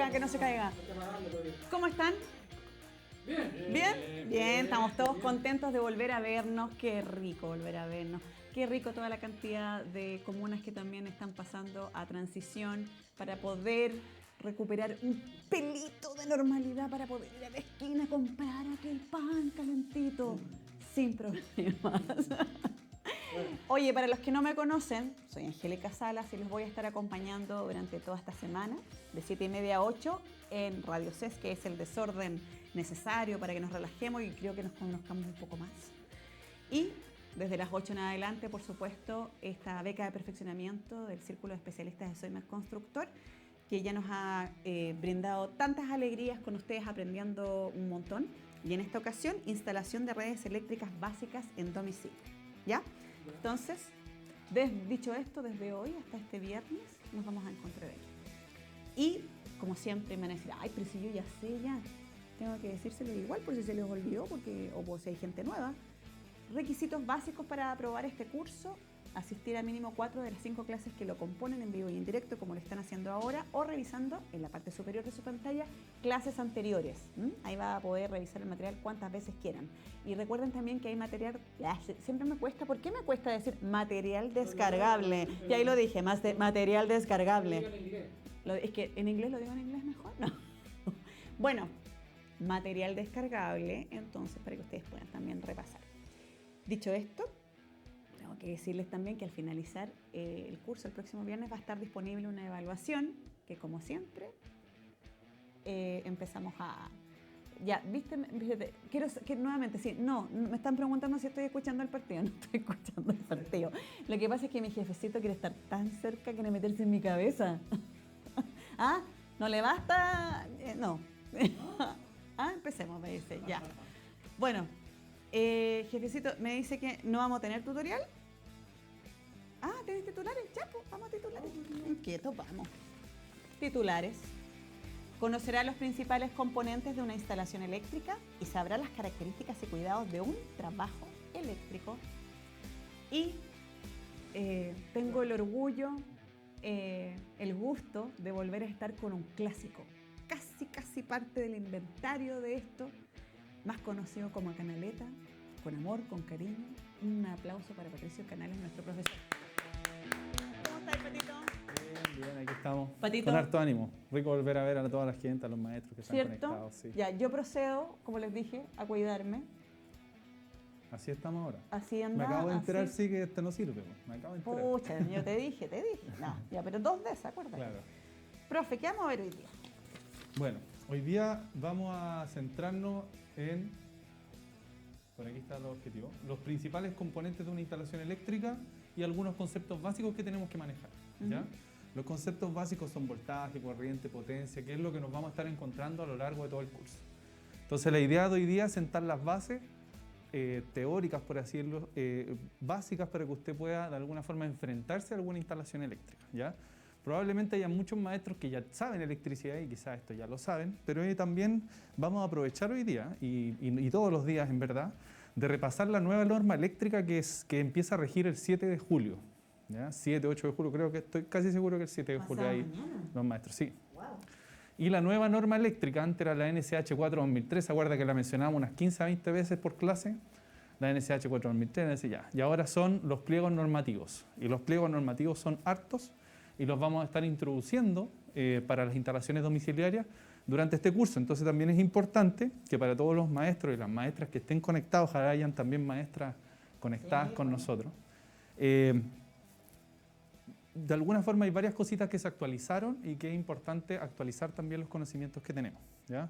para que no se caiga. ¿Cómo están? Bien. ¿Bien? Bien, estamos todos contentos de volver a vernos. Qué rico volver a vernos. Qué rico toda la cantidad de comunas que también están pasando a transición para poder recuperar un pelito de normalidad, para poder ir a la esquina a comprar aquel pan calentito sin problemas. Oye, para los que no me conocen, soy Angélica Salas y los voy a estar acompañando durante toda esta semana, de 7:30 a 8, en Radio CES, que es el desorden necesario para que nos relajemos y creo que nos conozcamos un poco más. Y desde las 8 en adelante, por supuesto, esta beca de perfeccionamiento del Círculo de Especialistas de Soy Más Constructor, que ya nos ha brindado tantas alegrías con ustedes aprendiendo un montón. Y en esta ocasión, instalación de redes eléctricas básicas en domicilio. ¿Ya? Entonces, dicho esto, desde hoy hasta este viernes nos vamos a encontrar aquí. Y, como siempre, me van a decir, ay, pero si yo ya sé, ya. Tengo que decírselo igual por si se les olvidó o por si hay gente nueva. Requisitos básicos para aprobar este curso: asistir a mínimo 4 de las 5 clases que lo componen en vivo y en directo, como lo están haciendo ahora, o revisando en la parte superior de su pantalla clases anteriores. Ahí va a poder revisar el material cuantas veces quieran. Y recuerden también que hay material, siempre me cuesta, ¿por qué me cuesta decir material descargable? Y ahí lo dije, material descargable. Es que en inglés lo digo en inglés mejor, ¿no? Bueno, material descargable, entonces, para que ustedes puedan también repasar. Dicho esto, tengo que decirles también que al finalizar el curso el próximo viernes va a estar disponible una evaluación que, como siempre, empezamos a... Ya, ¿viste? Quiero que nuevamente, sí, no, me están preguntando si estoy escuchando el partido. No estoy escuchando el partido. Lo que pasa es que mi jefecito quiere estar tan cerca que quiere meterse en mi cabeza. ¿Ah? ¿No le basta? No. ¿Ah? Empecemos, me dice, ya. Bueno, jefecito, me dice que no vamos a tener tutorial. Ah, ¿tenés titulares? Ya, pues, vamos a titulares. Inquieto, vamos. Titulares. Conocerá los principales componentes de una instalación eléctrica y sabrá las características y cuidados de un trabajo eléctrico. Y tengo el orgullo, el gusto de volver a estar con un clásico. Casi parte del inventario de esto, más conocido como Canaleta, con amor, con cariño. Un aplauso para Patricio Canales, nuestro profesor. ¿Cómo estás, Patito? Bien, aquí estamos. Patito. Con harto ánimo. Rico volver a ver a toda la gente, a los maestros que están ¿Cierto? conectados. Sí. Ya, yo procedo, como les dije, a cuidarme. Así estamos ahora. Así anda. Me acabo de enterar, así. sí, que este no sirve. Me acabo de enterar. Pucha, yo te dije. No, ya, pero 2 veces, acuérdate. Claro. Profe, ¿qué vamos a ver hoy día? Bueno, hoy día vamos a centrarnos en... Por aquí está el objetivo. Los principales componentes de una instalación eléctrica y algunos conceptos básicos que tenemos que manejar. ¿Ya? Los conceptos básicos son voltaje, corriente, potencia, que es lo que nos vamos a estar encontrando a lo largo de todo el curso. Entonces la idea de hoy día es sentar las bases teóricas, por así decirlo, básicas para que usted pueda de alguna forma enfrentarse a alguna instalación eléctrica. ¿Ya? Probablemente haya muchos maestros que ya saben electricidad y quizás esto ya lo saben, pero también vamos a aprovechar hoy día y todos los días en verdad de repasar la nueva norma eléctrica que empieza a regir el 7 de julio. ¿Ya? 7, 8 de julio, creo que estoy casi seguro que el 7 de julio hay los maestros, sí. Wow. Y la nueva norma eléctrica, antes era la NSH 4-2003, ¿se acuerda que la mencionamos unas 15 a 20 veces por clase? La NSH 4-2003, ya. Y ahora son los pliegos normativos. Y los pliegos normativos son hartos y los vamos a estar introduciendo para las instalaciones domiciliarias durante este curso. Entonces también es importante que para todos los maestros y las maestras que estén conectados, ojalá hayan también maestras conectadas con nosotros, de alguna forma hay varias cositas que se actualizaron y que es importante actualizar también los conocimientos que tenemos. ¿Ya?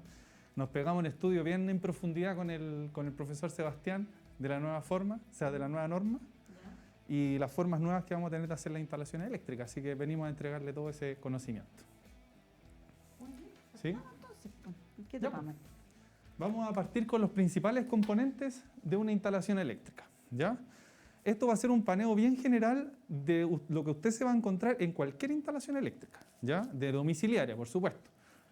Nos pegamos un estudio bien en profundidad con el profesor Sebastián de la nueva forma, o sea, de la nueva norma, y las formas nuevas que vamos a tener de hacer las instalaciones eléctricas. Así que venimos a entregarle todo ese conocimiento. ¿Sí? ¿Qué tocamos? Vamos a partir con los principales componentes de una instalación eléctrica. ¿Ya? Esto va a ser un paneo bien general de lo que usted se va a encontrar en cualquier instalación eléctrica, ¿ya? De domiciliaria, por supuesto.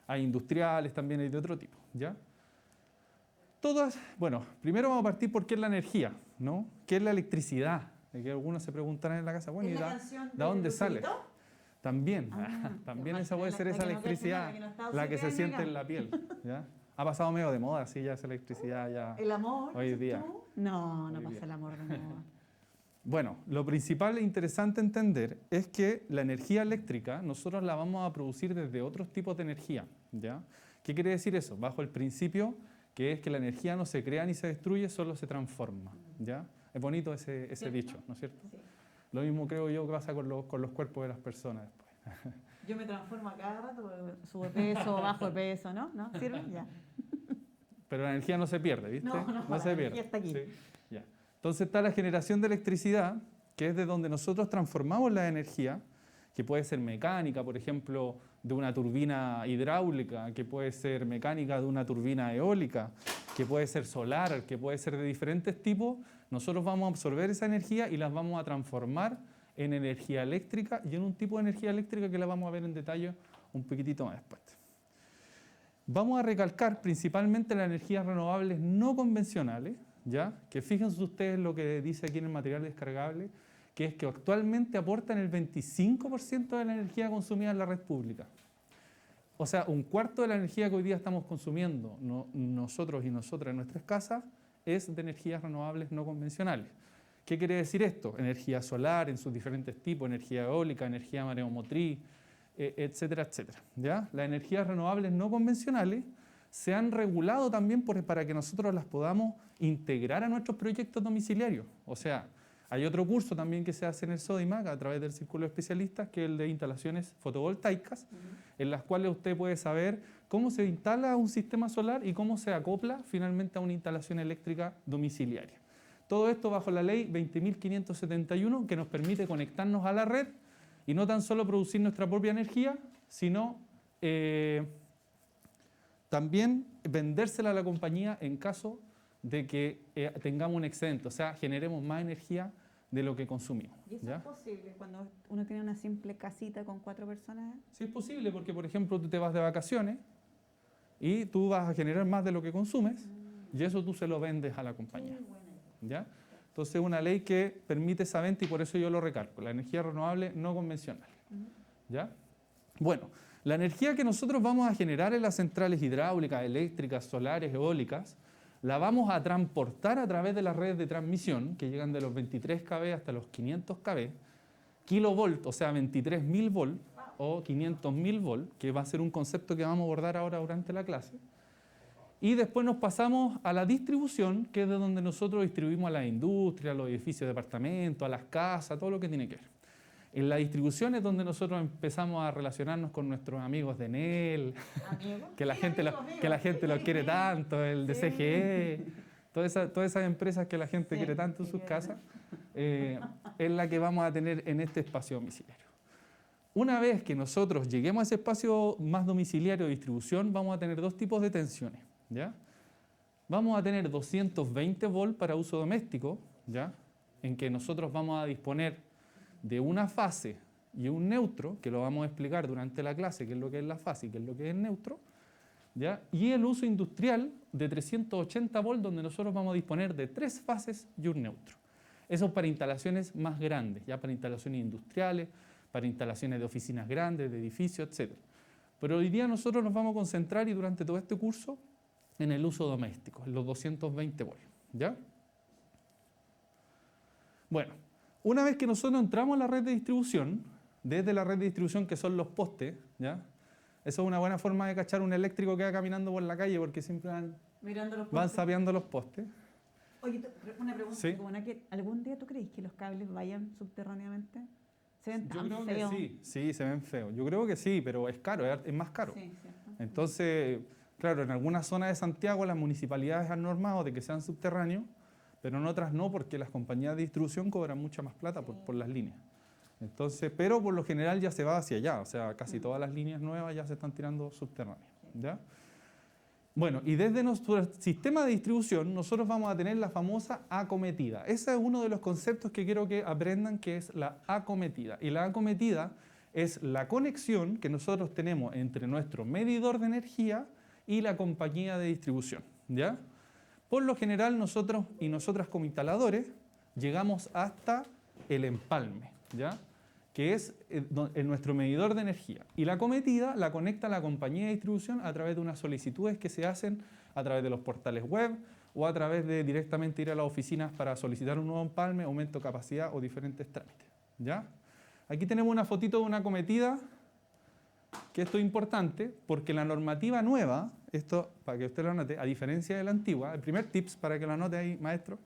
Hay industriales, también hay de otro tipo, ¿ya? Todas, bueno, primero vamos a partir por qué es la energía, ¿no? ¿Qué es la electricidad? De que algunos se preguntarán en la casa, bueno, ¿y de dónde sale? También, también qué esa mal. puede ser La esa que no electricidad, la que no está la que se auxiliando siente acá. en la piel, ¿ya? Ha pasado medio de moda, sí, ya esa electricidad ya ¿El amor? hoy dices día. tú? No, no Hoy pasa día. el amor de moda. Bueno, lo principal e interesante entender es que la energía eléctrica nosotros la vamos a producir desde otros tipos de energía, ¿ya? ¿Qué quiere decir eso? Bajo el principio que es que la energía no se crea ni se destruye, solo se transforma, ¿ya? Es bonito ese dicho, ¿no es cierto? Sí. Lo mismo creo yo que pasa con los cuerpos de las personas después. Yo me transformo a cada rato, subo de peso, bajo de peso, ¿no? ¿No? ¿Sirve? Ya. Pero la energía no se pierde, ¿viste? No, no, la se energía pierde. está aquí. Sí, ya. Entonces está la generación de electricidad, que es de donde nosotros transformamos la energía, que puede ser mecánica, por ejemplo, de una turbina hidráulica, que puede ser mecánica de una turbina eólica, que puede ser solar, que puede ser de diferentes tipos. Nosotros vamos a absorber esa energía y las vamos a transformar en energía eléctrica y en un tipo de energía eléctrica que la vamos a ver en detalle un poquitito más después. Vamos a recalcar principalmente las energías renovables no convencionales, ¿ya? Que fíjense ustedes lo que dice aquí en el material descargable, que es que actualmente aportan el 25% de la energía consumida en la red pública. O sea, un cuarto de la energía que hoy día estamos consumiendo nosotros y nosotras en nuestras casas es de energías renovables no convencionales. ¿Qué quiere decir esto? Energía solar en sus diferentes tipos, energía eólica, energía mareomotriz, etcétera, etcétera. ¿Ya? Las energías renovables no convencionales se han regulado también para que nosotros las podamos integrar a nuestros proyectos domiciliarios. O sea, hay otro curso también que se hace en el SODIMAC a través del Círculo de Especialistas, que es el de instalaciones fotovoltaicas, en las cuales usted puede saber cómo se instala un sistema solar y cómo se acopla finalmente a una instalación eléctrica domiciliaria. Todo esto bajo la ley 20.571, que nos permite conectarnos a la red y no tan solo producir nuestra propia energía, sino también vendérsela a la compañía en caso de que tengamos un excedente, o sea, generemos más energía de lo que consumimos. ¿Y eso ¿ya? es posible cuando uno tiene una simple casita con 4 personas? Sí es posible porque, por ejemplo, tú te vas de vacaciones y tú vas a generar más de lo que consumes y eso tú se lo vendes a la compañía. ¿Ya? Entonces es una ley que permite esa venta y por eso yo lo recalco, la energía renovable no convencional. ¿Ya? Bueno, la energía que nosotros vamos a generar en las centrales hidráulicas, eléctricas, solares, eólicas, la vamos a transportar a través de las redes de transmisión, que llegan de los 23 kV hasta los 500 kV, kilovolt, o sea, 23.000 volt o 500.000 volt, que va a ser un concepto que vamos a abordar ahora durante la clase. Y después nos pasamos a la distribución, que es de donde nosotros distribuimos a las industrias, a los edificios de departamentos, a las casas, todo lo que tiene que ver. En la distribución es donde nosotros empezamos a relacionarnos con nuestros amigos de Enel, que la gente los quiere tanto, el de CGE, todas esas empresas que la gente quiere tanto en sus casas, es la que vamos a tener en este espacio domiciliario. Una vez que nosotros lleguemos a ese espacio más domiciliario de distribución, vamos a tener dos tipos de tensiones, ¿ya? Vamos a tener 220 volts para uso doméstico, ¿ya? En que nosotros vamos a disponer de una fase y un neutro, que lo vamos a explicar durante la clase, qué es lo que es la fase y qué es lo que es el neutro, ¿ya? Y el uso industrial de 380 volts, donde nosotros vamos a disponer de 3 fases y un neutro. Eso es para instalaciones más grandes, ya para instalaciones industriales, para instalaciones de oficinas grandes, de edificios, etc. Pero hoy día nosotros nos vamos a concentrar y durante todo este curso en el uso doméstico, en los 220 volts, ¿ya? Bueno, una vez que nosotros entramos a la red de distribución, desde la red de distribución que son los postes, ¿ya? Eso es una buena forma de cachar un eléctrico que va caminando por la calle porque siempre van sapeando los postes. Oye, una pregunta, ¿Sí? ¿algún día tú crees que los cables vayan subterráneamente? ¿Se ven Yo tan creo feos? que sí, se ven feos. Yo creo que sí, pero es caro, es más caro. Sí, cierto. Entonces, claro, en algunas zonas de Santiago las municipalidades han normado de que sean subterráneos, pero en otras no, porque las compañías de distribución cobran mucha más plata por las líneas. Entonces, pero por lo general ya se va hacia allá, o sea, casi todas las líneas nuevas ya se están tirando subterráneas, ¿ya? Bueno, y desde nuestro sistema de distribución nosotros vamos a tener la famosa acometida. Ese es uno de los conceptos que quiero que aprendan, que es la acometida. Y la acometida es la conexión que nosotros tenemos entre nuestro medidor de energía y la compañía de distribución, ¿ya? Por lo general nosotros y nosotras como instaladores llegamos hasta el empalme, ¿ya? que es nuestro medidor de energía. Y la cometida la conecta a la compañía de distribución a través de unas solicitudes que se hacen a través de los portales web o a través de directamente ir a las oficinas para solicitar un nuevo empalme, aumento de capacidad o diferentes trámites. ¿Ya? Aquí tenemos una fotito de una cometida, que esto es importante porque la normativa nueva, esto para que usted lo anote, a diferencia de la antigua, el primer tips para que lo anote ahí, maestro,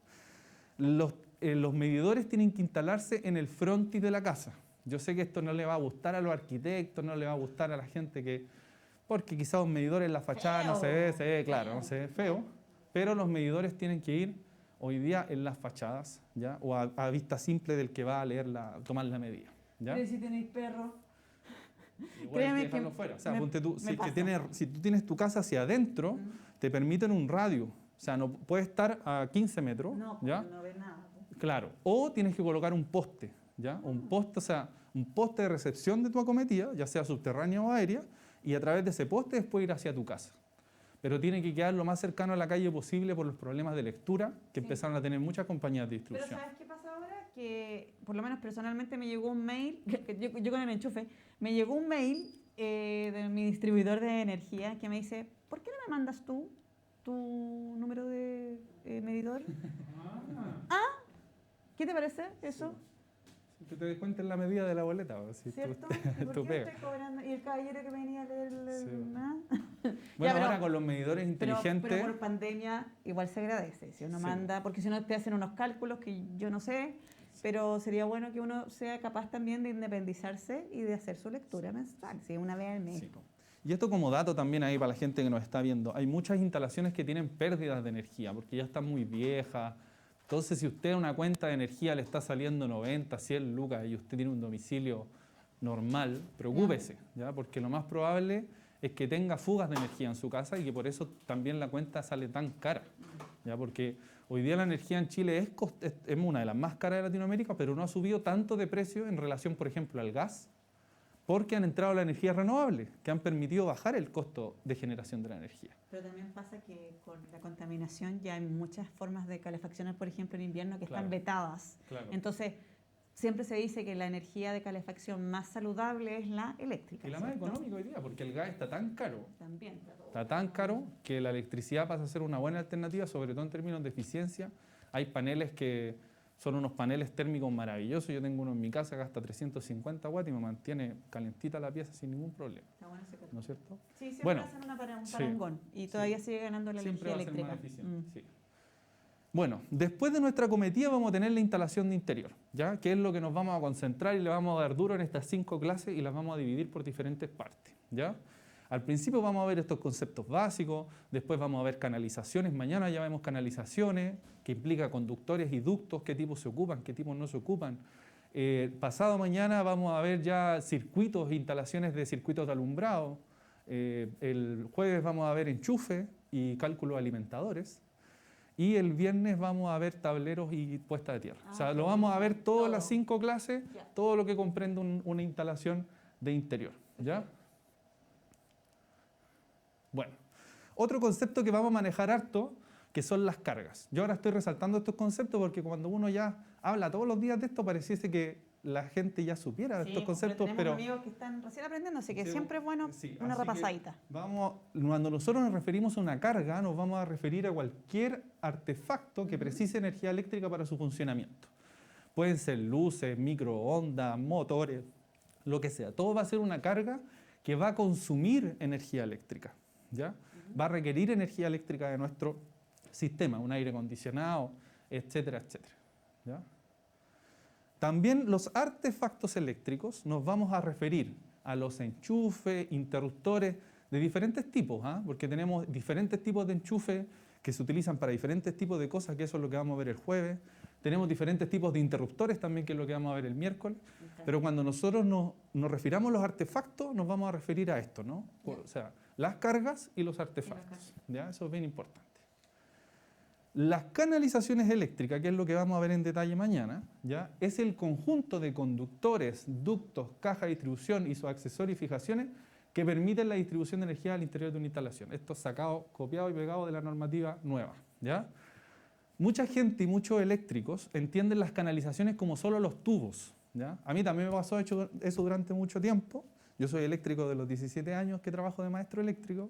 los medidores tienen que instalarse en el frontis de la casa. Yo sé que esto no le va a gustar a los arquitectos, no le va a gustar a la gente que... Porque quizás un medidor en la fachada no se ve, claro, no se ve feo, pero los medidores tienen que ir hoy día en las fachadas, ¿ya? O a vista simple del que va a leer tomar la medida. ¿Ya? Pero si tenéis perro. Igual hay que dejarlo fuera. O sea, ponte tú, si tú tienes tu casa hacia adentro, te permiten un radio. O sea, no puedes estar a 15 metros. No, ¿ya? no ves nada. Claro. O tienes que colocar un poste, ¿ya? Un poste, o sea, un poste de recepción de tu acometida, ya sea subterránea o aérea, y a través de ese poste después ir hacia tu casa. Pero tiene que quedar lo más cercano a la calle posible por los problemas de lectura que empezaron a tener muchas compañías de distribución. Pero ¿sabes qué pasa ahora? Que por lo menos personalmente me llegó un mail, yo con el enchufe, me llegó un mail de mi distribuidor de energía que me dice, ¿por qué no me mandas tú tu número de medidor? ¿Qué te parece eso? Que te descuenten la medida de la boleta. Si ¿Cierto? ¿Y por tú qué pegas. estoy cobrando? ¿Y el caballero que venía a leer Bueno, Ya, ahora con los medidores inteligentes... Pero por pandemia igual se agradece. Si uno manda, porque si no te hacen unos cálculos que yo no sé, pero sería bueno que uno sea capaz también de independizarse y de hacer su lectura mensual, si una vez al mes. Sí. Y esto como dato también ahí para la gente que nos está viendo, hay muchas instalaciones que tienen pérdidas de energía porque ya están muy viejas. Entonces, si usted a una cuenta de energía le está saliendo 90, 100 lucas y usted tiene un domicilio normal, preocúpese, ¿ya? Porque lo más probable es que tenga fugas de energía en su casa y que por eso también la cuenta sale tan cara, ¿ya? Porque hoy día la energía en Chile es una de las más caras de Latinoamérica, pero no ha subido tanto de precio en relación, por ejemplo, al gas, porque han entrado las energías renovables, que han permitido bajar el costo de generación de la energía. Pero también pasa que con la contaminación ya hay muchas formas de calefaccionar, por ejemplo, en invierno, que están vetadas. Claro. Entonces, siempre se dice que la energía de calefacción más saludable es la eléctrica. Y la más económica hoy día, porque el gas está tan caro. También. Está tan caro que la electricidad pasa a ser una buena alternativa, sobre todo en términos de eficiencia. Hay paneles que son unos paneles térmicos maravillosos. Yo tengo uno en mi casa que gasta 350 watts y me mantiene calentita la pieza sin ningún problema. Está bueno ese ¿No es cierto? Sí, siempre hacen un parangón y todavía sigue ganando la siempre energía eléctrica. Siempre va a ser más eficiente, sí. Bueno, después de nuestra cometida vamos a tener la instalación de interior, ¿ya? Que es lo que nos vamos a concentrar y le vamos a dar duro en estas 5 clases y las vamos a dividir por diferentes partes, ¿ya? Al principio vamos a ver estos conceptos básicos, después vamos a ver canalizaciones, mañana ya vemos canalizaciones, que implica conductores y ductos, qué tipos se ocupan, qué tipos no se ocupan. Pasado mañana vamos a ver ya circuitos, instalaciones de circuitos de alumbrado. El jueves vamos a ver enchufe y cálculos alimentadores. Y el viernes vamos a ver tableros y puesta de tierra. O sea, lo vamos a ver todas las 5 clases, todo lo que comprende una instalación de interior, ¿ya? Bueno, otro concepto que vamos a manejar harto, que son las cargas. Yo ahora estoy resaltando estos conceptos porque cuando uno ya habla todos los días de esto, pareciese que la gente ya supiera de estos conceptos, pero... tenemos amigos que están recién aprendiendo, así que siempre es bueno una repasadita. Cuando nosotros nos referimos a una carga, nos vamos a referir a cualquier artefacto que precise energía eléctrica para su funcionamiento. Pueden ser luces, microondas, motores, lo que sea. Todo va a ser una carga que va a consumir energía eléctrica, ¿ya? Va a requerir energía eléctrica de nuestro sistema, un aire acondicionado, etcétera, etcétera, ¿ya? También los artefactos eléctricos nos vamos a referir a los enchufes, interruptores de diferentes tipos, porque tenemos diferentes tipos de enchufes que se utilizan para diferentes tipos de cosas, que eso es lo que vamos a ver el jueves. Tenemos diferentes tipos de interruptores también, que es lo que vamos a ver el miércoles. Pero cuando nosotros nos refiramos a los artefactos, nos vamos a referir a esto, ¿no? O sea, las cargas y los artefactos. ¿Ya? Eso es bien importante. Las canalizaciones eléctricas, que es lo que vamos a ver en detalle mañana, ¿ya? Es el conjunto de conductores, ductos, caja de distribución y sus accesorios y fijaciones que permiten la distribución de energía al interior de una instalación. Esto es sacado, copiado y pegado de la normativa nueva, ¿ya? Mucha gente y muchos eléctricos entienden las canalizaciones como solo los tubos, ¿ya? A mí también me pasó eso durante mucho tiempo. Yo soy eléctrico de los 17 años que trabajo de maestro eléctrico.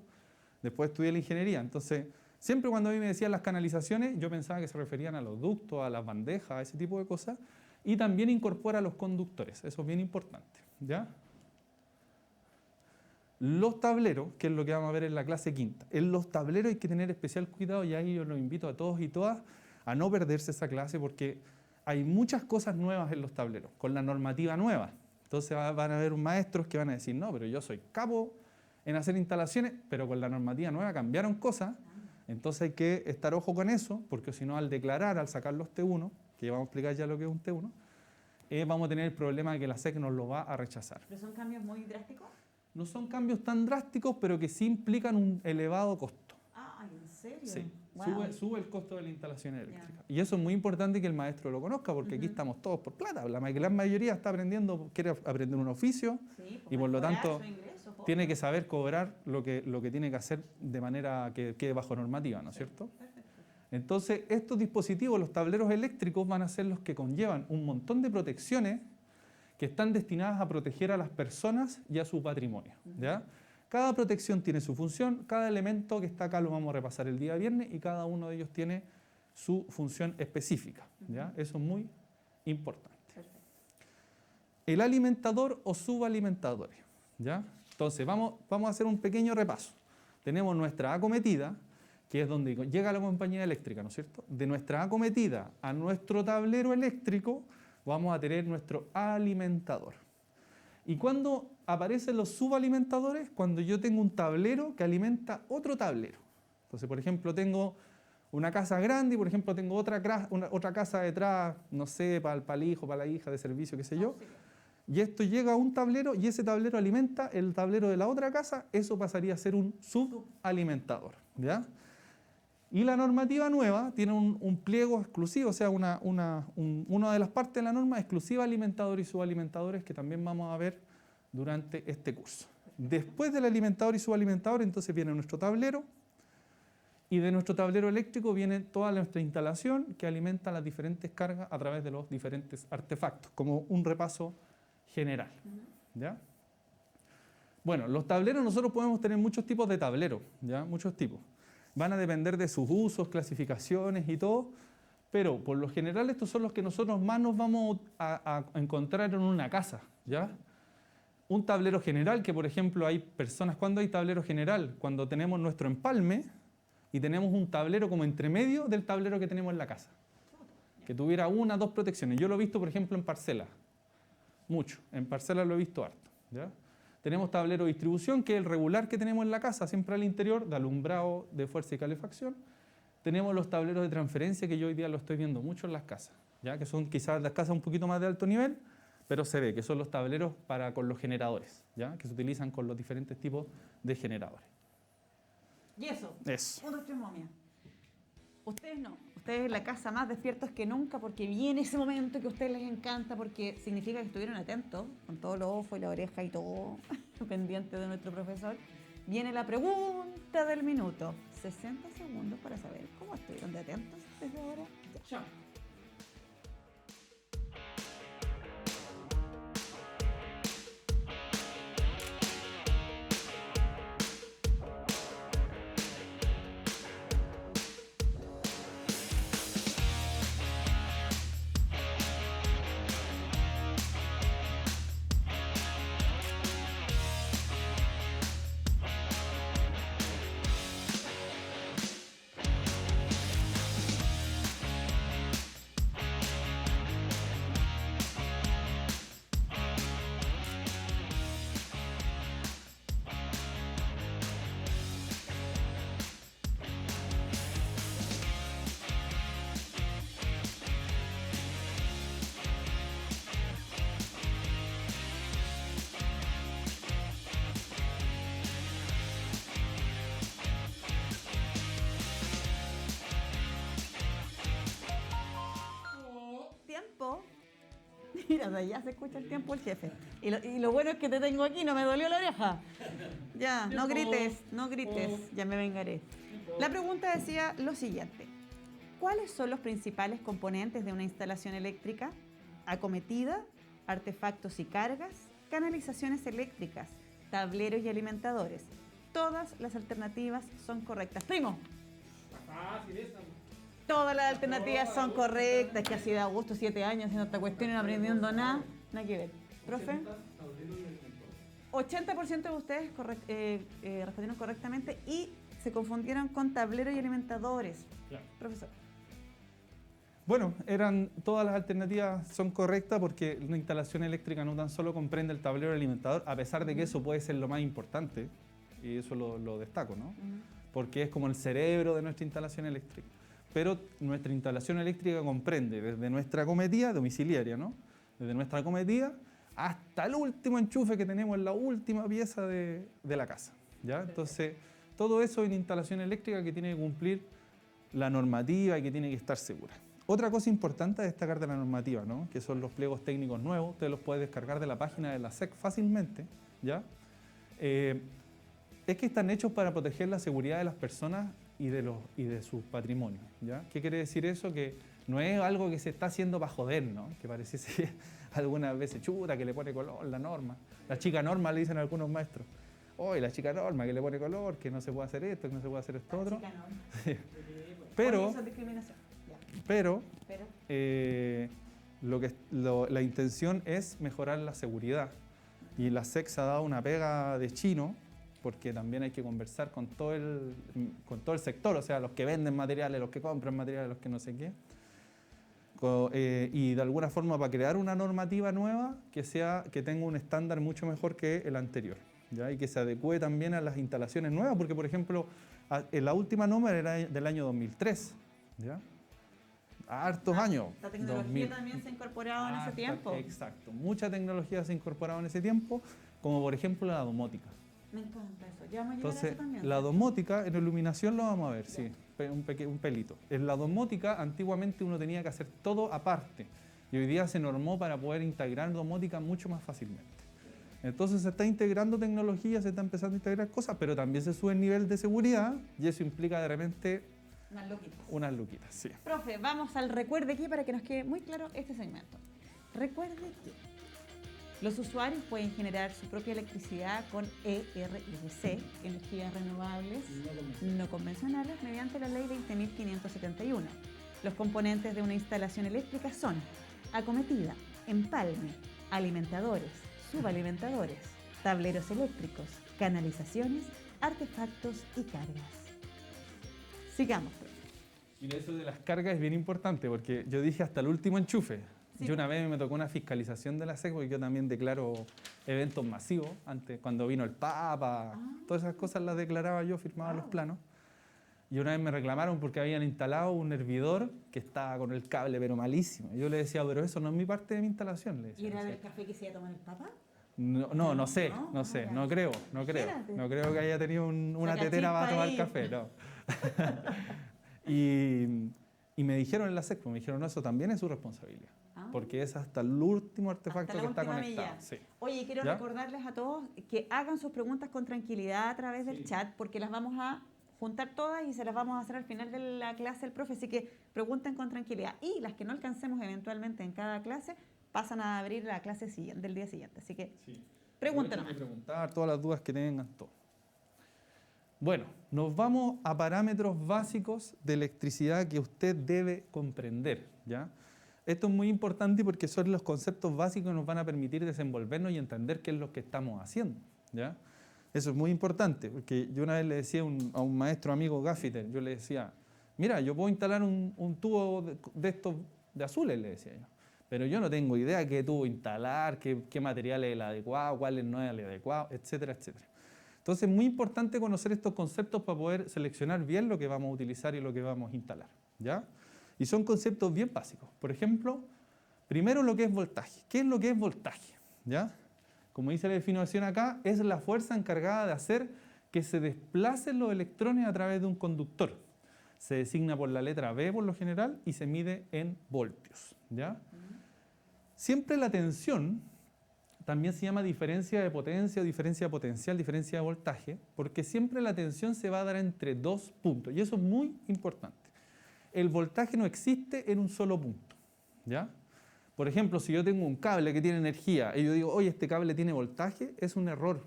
Después estudié la ingeniería. Entonces, siempre cuando a mí me decían las canalizaciones, yo pensaba que se referían a los ductos, a las bandejas, a ese tipo de cosas. Y también incorpora los conductores. Eso es bien importante, ¿ya? Los tableros, que es lo que vamos a ver en la clase quinta. En los tableros hay que tener especial cuidado y ahí yo los invito a todos y todas a no perderse esa clase porque hay muchas cosas nuevas en los tableros, con la normativa nueva. Entonces van a haber maestros que van a decir, no, pero yo soy capo en hacer instalaciones, pero con la normativa nueva cambiaron cosas. Entonces hay que estar ojo con eso, porque si no al declarar, al sacar los T1, que vamos a explicar ya lo que es un T1, vamos a tener el problema de que la SEC nos lo va a rechazar. ¿Pero son cambios muy drásticos? No son cambios tan drásticos, pero que sí implican un elevado costo. Ah, ¿en serio? Sí, Wow. sube el costo de la instalación eléctrica. Y eso es muy importante que el maestro lo conozca, porque aquí estamos todos por plata. La gran mayoría está aprendiendo, quiere aprender un oficio y por lo tanto tiene que saber cobrar lo que tiene que hacer de manera que quede bajo normativa, ¿no es cierto? Entonces, estos dispositivos, los tableros eléctricos, van a ser los que conllevan un montón de protecciones que están destinadas a proteger a las personas y a su patrimonio, ¿ya? Cada protección tiene su función, cada elemento que está acá lo vamos a repasar el día viernes y cada uno de ellos tiene su función específica, ¿ya? Eso es muy importante. El alimentador o subalimentadores, ¿ya? Entonces, vamos a hacer un pequeño repaso. Tenemos nuestra acometida, que es donde llega la compañía eléctrica, ¿no es cierto? De nuestra acometida a nuestro tablero eléctrico, vamos a tener nuestro alimentador. ¿Y cuándo aparecen los subalimentadores? Cuando yo tengo un tablero que alimenta otro tablero. Entonces, por ejemplo, tengo una casa grande y, por ejemplo, tengo otra casa detrás, no sé, para el hijo, para la hija de servicio, qué sé yo. Y esto llega a un tablero y ese tablero alimenta el tablero de la otra casa. Eso pasaría a ser un subalimentador, ¿ya? Y la normativa nueva tiene un pliego exclusivo, o sea, una de las partes de la norma exclusiva alimentador y subalimentadores que también vamos a ver durante este curso. Después del alimentador y subalimentador, entonces viene nuestro tablero y de nuestro tablero eléctrico viene toda nuestra instalación que alimenta las diferentes cargas a través de los diferentes artefactos, como un repaso general, ¿ya? Bueno, los tableros nosotros podemos tener muchos tipos de tableros, ¿ya? Muchos tipos. Van a depender de sus usos, clasificaciones y todo, pero por lo general estos son los que nosotros más nos vamos a encontrar en una casa, ¿ya? Un tablero general, que por ejemplo hay personas, ¿cuándo hay tablero general? Cuando tenemos nuestro empalme y tenemos un tablero como entre medio del tablero que tenemos en la casa, que tuviera una o dos protecciones. Yo lo he visto, por ejemplo, en parcelas, mucho, en parcelas lo he visto harto, ¿ya? Tenemos tablero de distribución, que es el regular que tenemos en la casa, siempre al interior, de alumbrado, de fuerza y calefacción. Tenemos los tableros de transferencia, que yo hoy día lo estoy viendo mucho en las casas, ¿ya? Que son quizás las casas un poquito más de alto nivel, pero se ve que son los tableros con los generadores, ¿ya? Que se utilizan con los diferentes tipos de generadores. ¿Y eso? Eso. Un, dos, tres, momia. Ustedes no. Ustedes en la casa más despiertos que nunca porque viene ese momento que a ustedes les encanta porque significa que estuvieron atentos con todo el ojo y la oreja y todo pendiente de nuestro profesor. Viene la pregunta del minuto. 60 segundos para saber cómo estuvieron de atentos desde ahora. Ya. Tiempo. Mira, de allá se escucha el tiempo el jefe. Y lo bueno es que te tengo aquí, no me dolió la oreja. Ya, no grites, no grites, ya me vengaré. La pregunta decía lo siguiente. ¿Cuáles son los principales componentes de una instalación eléctrica? Acometida, artefactos y cargas, canalizaciones eléctricas, tableros y alimentadores. Todas las alternativas son correctas. Primo. Todas las alternativas son correctas. Que así da gusto 7 años haciendo esta cuestión y no aprendiendo nada. Nada que ver. Profe. 80% de ustedes respondieron correctamente y se confundieron con tableros y alimentadores. Claro. Profesor. Bueno, todas las alternativas son correctas porque una instalación eléctrica no tan solo comprende el tablero alimentador, a pesar de que eso puede ser lo más importante, y eso lo destaco, ¿no? Porque es como el cerebro de nuestra instalación eléctrica. Pero nuestra instalación eléctrica comprende desde nuestra cometida domiciliaria, ¿no? Desde nuestra cometida hasta el último enchufe que tenemos en la última pieza de la casa, ¿ya? Entonces, todo eso es una instalación eléctrica que tiene que cumplir la normativa y que tiene que estar segura. Otra cosa importante a destacar de la normativa, ¿no? Que son los pliegos técnicos nuevos, usted los puede descargar de la página de la SEC fácilmente, ¿ya? Es que están hechos para proteger la seguridad de las personas y de sus patrimonios, ¿ya? ¿Qué quiere decir eso? Que no es algo que se está haciendo para joder, ¿no? Que pareciese algunas veces chuta, que le pone color la norma. La chica norma le dicen a algunos maestros. Oye, la chica norma que le pone color, que no se puede hacer esto, que no se puede hacer esto otro. Sí. Pero, eso es discriminación. pero la intención es mejorar la seguridad. Y la SEC se ha dado una pega de chino, porque también hay que conversar con todo el sector, o sea, los que venden materiales, los que compran materiales, los que no sé qué. Y de alguna forma para crear una normativa nueva que tenga un estándar mucho mejor que el anterior, ¿ya? Y que se adecue también a las instalaciones nuevas, porque por ejemplo, la última norma era del año 2003, ¿ya? Hartos años. La tecnología también se ha incorporado en ese tiempo. Exacto, mucha tecnología se ha incorporado en ese tiempo, como por ejemplo la domótica. Me encanta eso. Ya vamos a llegar a Entonces, eso también. la domótica, en iluminación lo vamos a ver, sí, un pelito. En la domótica, antiguamente uno tenía que hacer todo aparte. Y hoy día se normó para poder integrar domótica mucho más fácilmente. Entonces se está integrando tecnología, se está empezando a integrar cosas, pero también se sube el nivel de seguridad y eso implica de repente unas luquitas, sí. Profe, vamos al recuerde aquí para que nos quede muy claro este segmento. Recuerde que los usuarios pueden generar su propia electricidad con ERIC, energías renovables no convencionales, mediante la Ley 20.571. Los componentes de una instalación eléctrica son acometida, empalme, alimentadores, subalimentadores, tableros eléctricos, canalizaciones, artefactos y cargas. Sigamos, profe. Y eso de las cargas es bien importante porque yo dije hasta el último enchufe. Sí. Yo una vez me tocó una fiscalización de la SEC porque yo también declaro eventos masivos. Antes, cuando vino el Papa, todas esas cosas las declaraba yo, firmaba los planos. Y una vez me reclamaron porque habían instalado un hervidor que estaba con el cable pero malísimo. Y yo le decía, pero eso no es mi parte de mi instalación. Le decía, ¿Y era del café que se iba a tomar el Papa? No sé, no creo que haya tenido una tetera para tomar café, no. Y me dijeron en la SEC, me dijeron, no, eso también es su responsabilidad. Porque es hasta el último artefacto que está conectado. Sí. Oye, quiero recordarles a todos que hagan sus preguntas con tranquilidad a través del chat, porque las vamos a juntar todas y se las vamos a hacer al final de la clase del profe, así que pregunten con tranquilidad. Y las que no alcancemos eventualmente en cada clase, pasan a abrir la clase del día siguiente. Así que pregunten. Preguntar todas las dudas que tengan, todo. Bueno, nos vamos a parámetros básicos de electricidad que usted debe comprender, ¿ya? Esto es muy importante porque son los conceptos básicos que nos van a permitir desenvolvernos y entender qué es lo que estamos haciendo, ¿ya? Eso es muy importante, porque yo una vez le decía a un maestro amigo gaffiter, yo le decía, mira, yo puedo instalar un tubo de estos de azules, le decía yo, pero yo no tengo idea qué tubo instalar, qué material es el adecuado, cuál no es el adecuado, etcétera, etcétera. Entonces es muy importante conocer estos conceptos para poder seleccionar bien lo que vamos a utilizar y lo que vamos a instalar, ¿ya? Y son conceptos bien básicos. Por ejemplo, primero lo que es voltaje. ¿Qué es lo que es voltaje? ¿Ya? Como dice la definición acá, es la fuerza encargada de hacer que se desplacen los electrones a través de un conductor. Se designa por la letra V por lo general y se mide en voltios, ¿ya? Siempre la tensión también se llama diferencia de potencia, diferencia potencial, diferencia de voltaje, porque siempre la tensión se va a dar entre dos puntos, y eso es muy importante. El voltaje no existe en un solo punto, ¿ya? Por ejemplo, si yo tengo un cable que tiene energía y yo digo, oye, este cable tiene voltaje, es un error.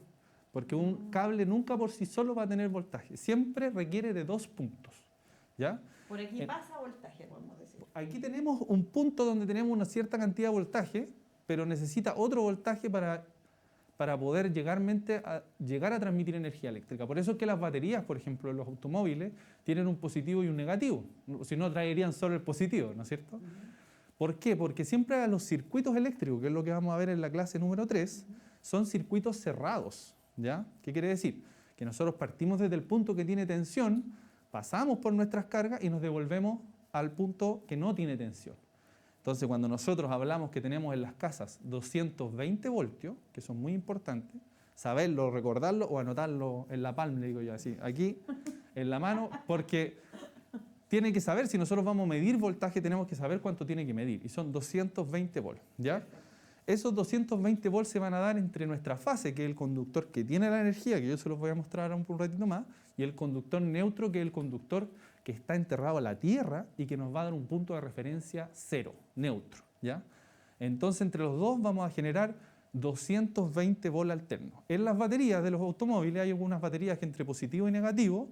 Porque un cable nunca por sí solo va a tener voltaje. Siempre requiere de 2 puntos. ¿Ya? Por aquí pasa voltaje, podemos decir. Aquí tenemos un punto donde tenemos una cierta cantidad de voltaje, pero necesita otro voltaje para poder llegar a transmitir energía eléctrica. Por eso es que las baterías, por ejemplo, en los automóviles, tienen un positivo y un negativo. Si no, traerían solo el positivo, ¿no es cierto? ¿Por qué? Porque siempre los circuitos eléctricos, que es lo que vamos a ver en la clase número 3, son circuitos cerrados. ¿Ya? ¿Qué quiere decir? Que nosotros partimos desde el punto que tiene tensión, pasamos por nuestras cargas y nos devolvemos al punto que no tiene tensión. Entonces, cuando nosotros hablamos que tenemos en las casas 220 voltios, que son muy importantes, saberlo, recordarlo o anotarlo en la palma, le digo yo así, aquí, en la mano, porque tiene que saber, si nosotros vamos a medir voltaje, tenemos que saber cuánto tiene que medir, y son 220 volts, ¿ya? Esos 220 volts se van a dar entre nuestra fase, que es el conductor que tiene la energía, que yo se los voy a mostrar ahora un ratito más, y el conductor neutro, que es el conductor que está enterrado en la Tierra y que nos va a dar un punto de referencia cero, neutro, ¿ya? Entonces, entre los dos vamos a generar 220 volts alternos. En las baterías de los automóviles hay algunas baterías que entre positivo y negativo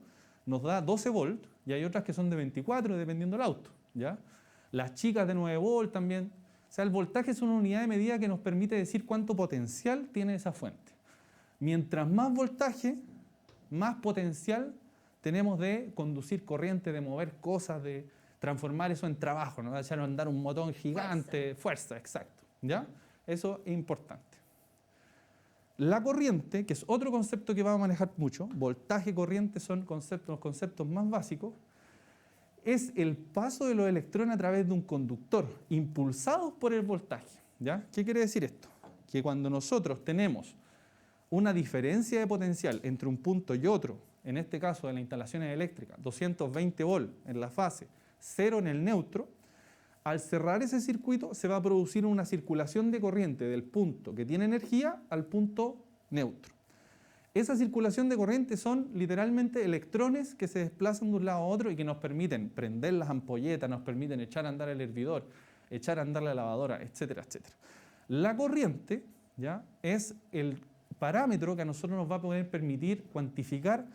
nos da 12 volts y hay otras que son de 24 dependiendo del auto, ¿ya? Las chicas de 9 volts también. O sea, el voltaje es una unidad de medida que nos permite decir cuánto potencial tiene esa fuente. Mientras más voltaje, más potencial tenemos de conducir corriente, de mover cosas, de transformar eso en trabajo, ¿no? De echar a andar un motor gigante, fuerza, exacto, ¿ya? Eso es importante. La corriente, que es otro concepto que vamos a manejar mucho, voltaje y corriente son los conceptos más básicos, es el paso de los electrones a través de un conductor, impulsados por el voltaje, ¿ya? ¿Qué quiere decir esto? Que cuando nosotros tenemos una diferencia de potencial entre un punto y otro, en este caso de las instalaciones eléctricas, 220 volts en la fase, 0 en el neutro, al cerrar ese circuito se va a producir una circulación de corriente del punto que tiene energía al punto neutro. Esa circulación de corriente son literalmente electrones que se desplazan de un lado a otro y que nos permiten prender las ampolletas, nos permiten echar a andar el hervidor, echar a andar la lavadora, etcétera, etcétera. La corriente, ¿ya?, es el parámetro que a nosotros nos va a poder permitir cuantificar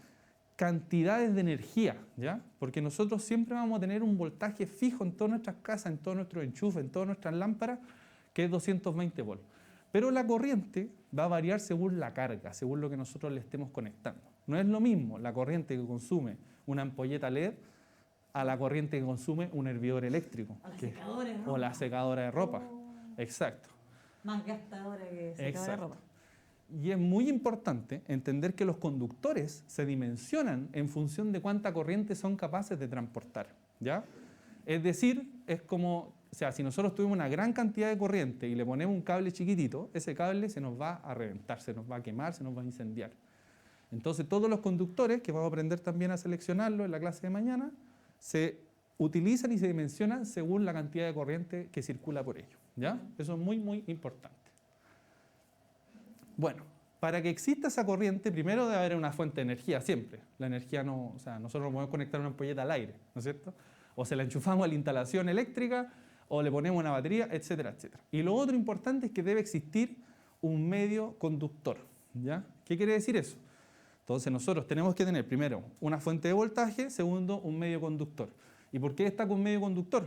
cantidades de energía, ¿ya? Porque nosotros siempre vamos a tener un voltaje fijo en todas nuestras casas, en todos nuestros enchufes, en todas nuestras lámparas, que es 220 volts. Pero la corriente va a variar según la carga, según lo que nosotros le estemos conectando. No es lo mismo la corriente que consume una ampolleta LED a la corriente que consume un hervidor eléctrico. O la secadora de ropa. Exacto. Más gastadora que secadora de ropa. Y es muy importante entender que los conductores se dimensionan en función de cuánta corriente son capaces de transportar, ¿ya? Es decir, es como, o sea, si nosotros tuvimos una gran cantidad de corriente y le ponemos un cable chiquitito, ese cable se nos va a reventar, se nos va a quemar, se nos va a incendiar. Entonces, todos los conductores, que vamos a aprender también a seleccionarlo en la clase de mañana, se utilizan y se dimensionan según la cantidad de corriente que circula por ellos, ¿ya? Eso es muy, muy importante. Bueno, para que exista esa corriente, primero debe haber una fuente de energía siempre. La energía no, o sea, nosotros no podemos conectar una ampolleta al aire, ¿no es cierto? O se la enchufamos a la instalación eléctrica, o le ponemos una batería, etcétera, etcétera. Y lo otro importante es que debe existir un medio conductor, ¿ya? ¿Qué quiere decir eso? Entonces nosotros tenemos que tener primero una fuente de voltaje, segundo un medio conductor. ¿Y por qué está con medio conductor?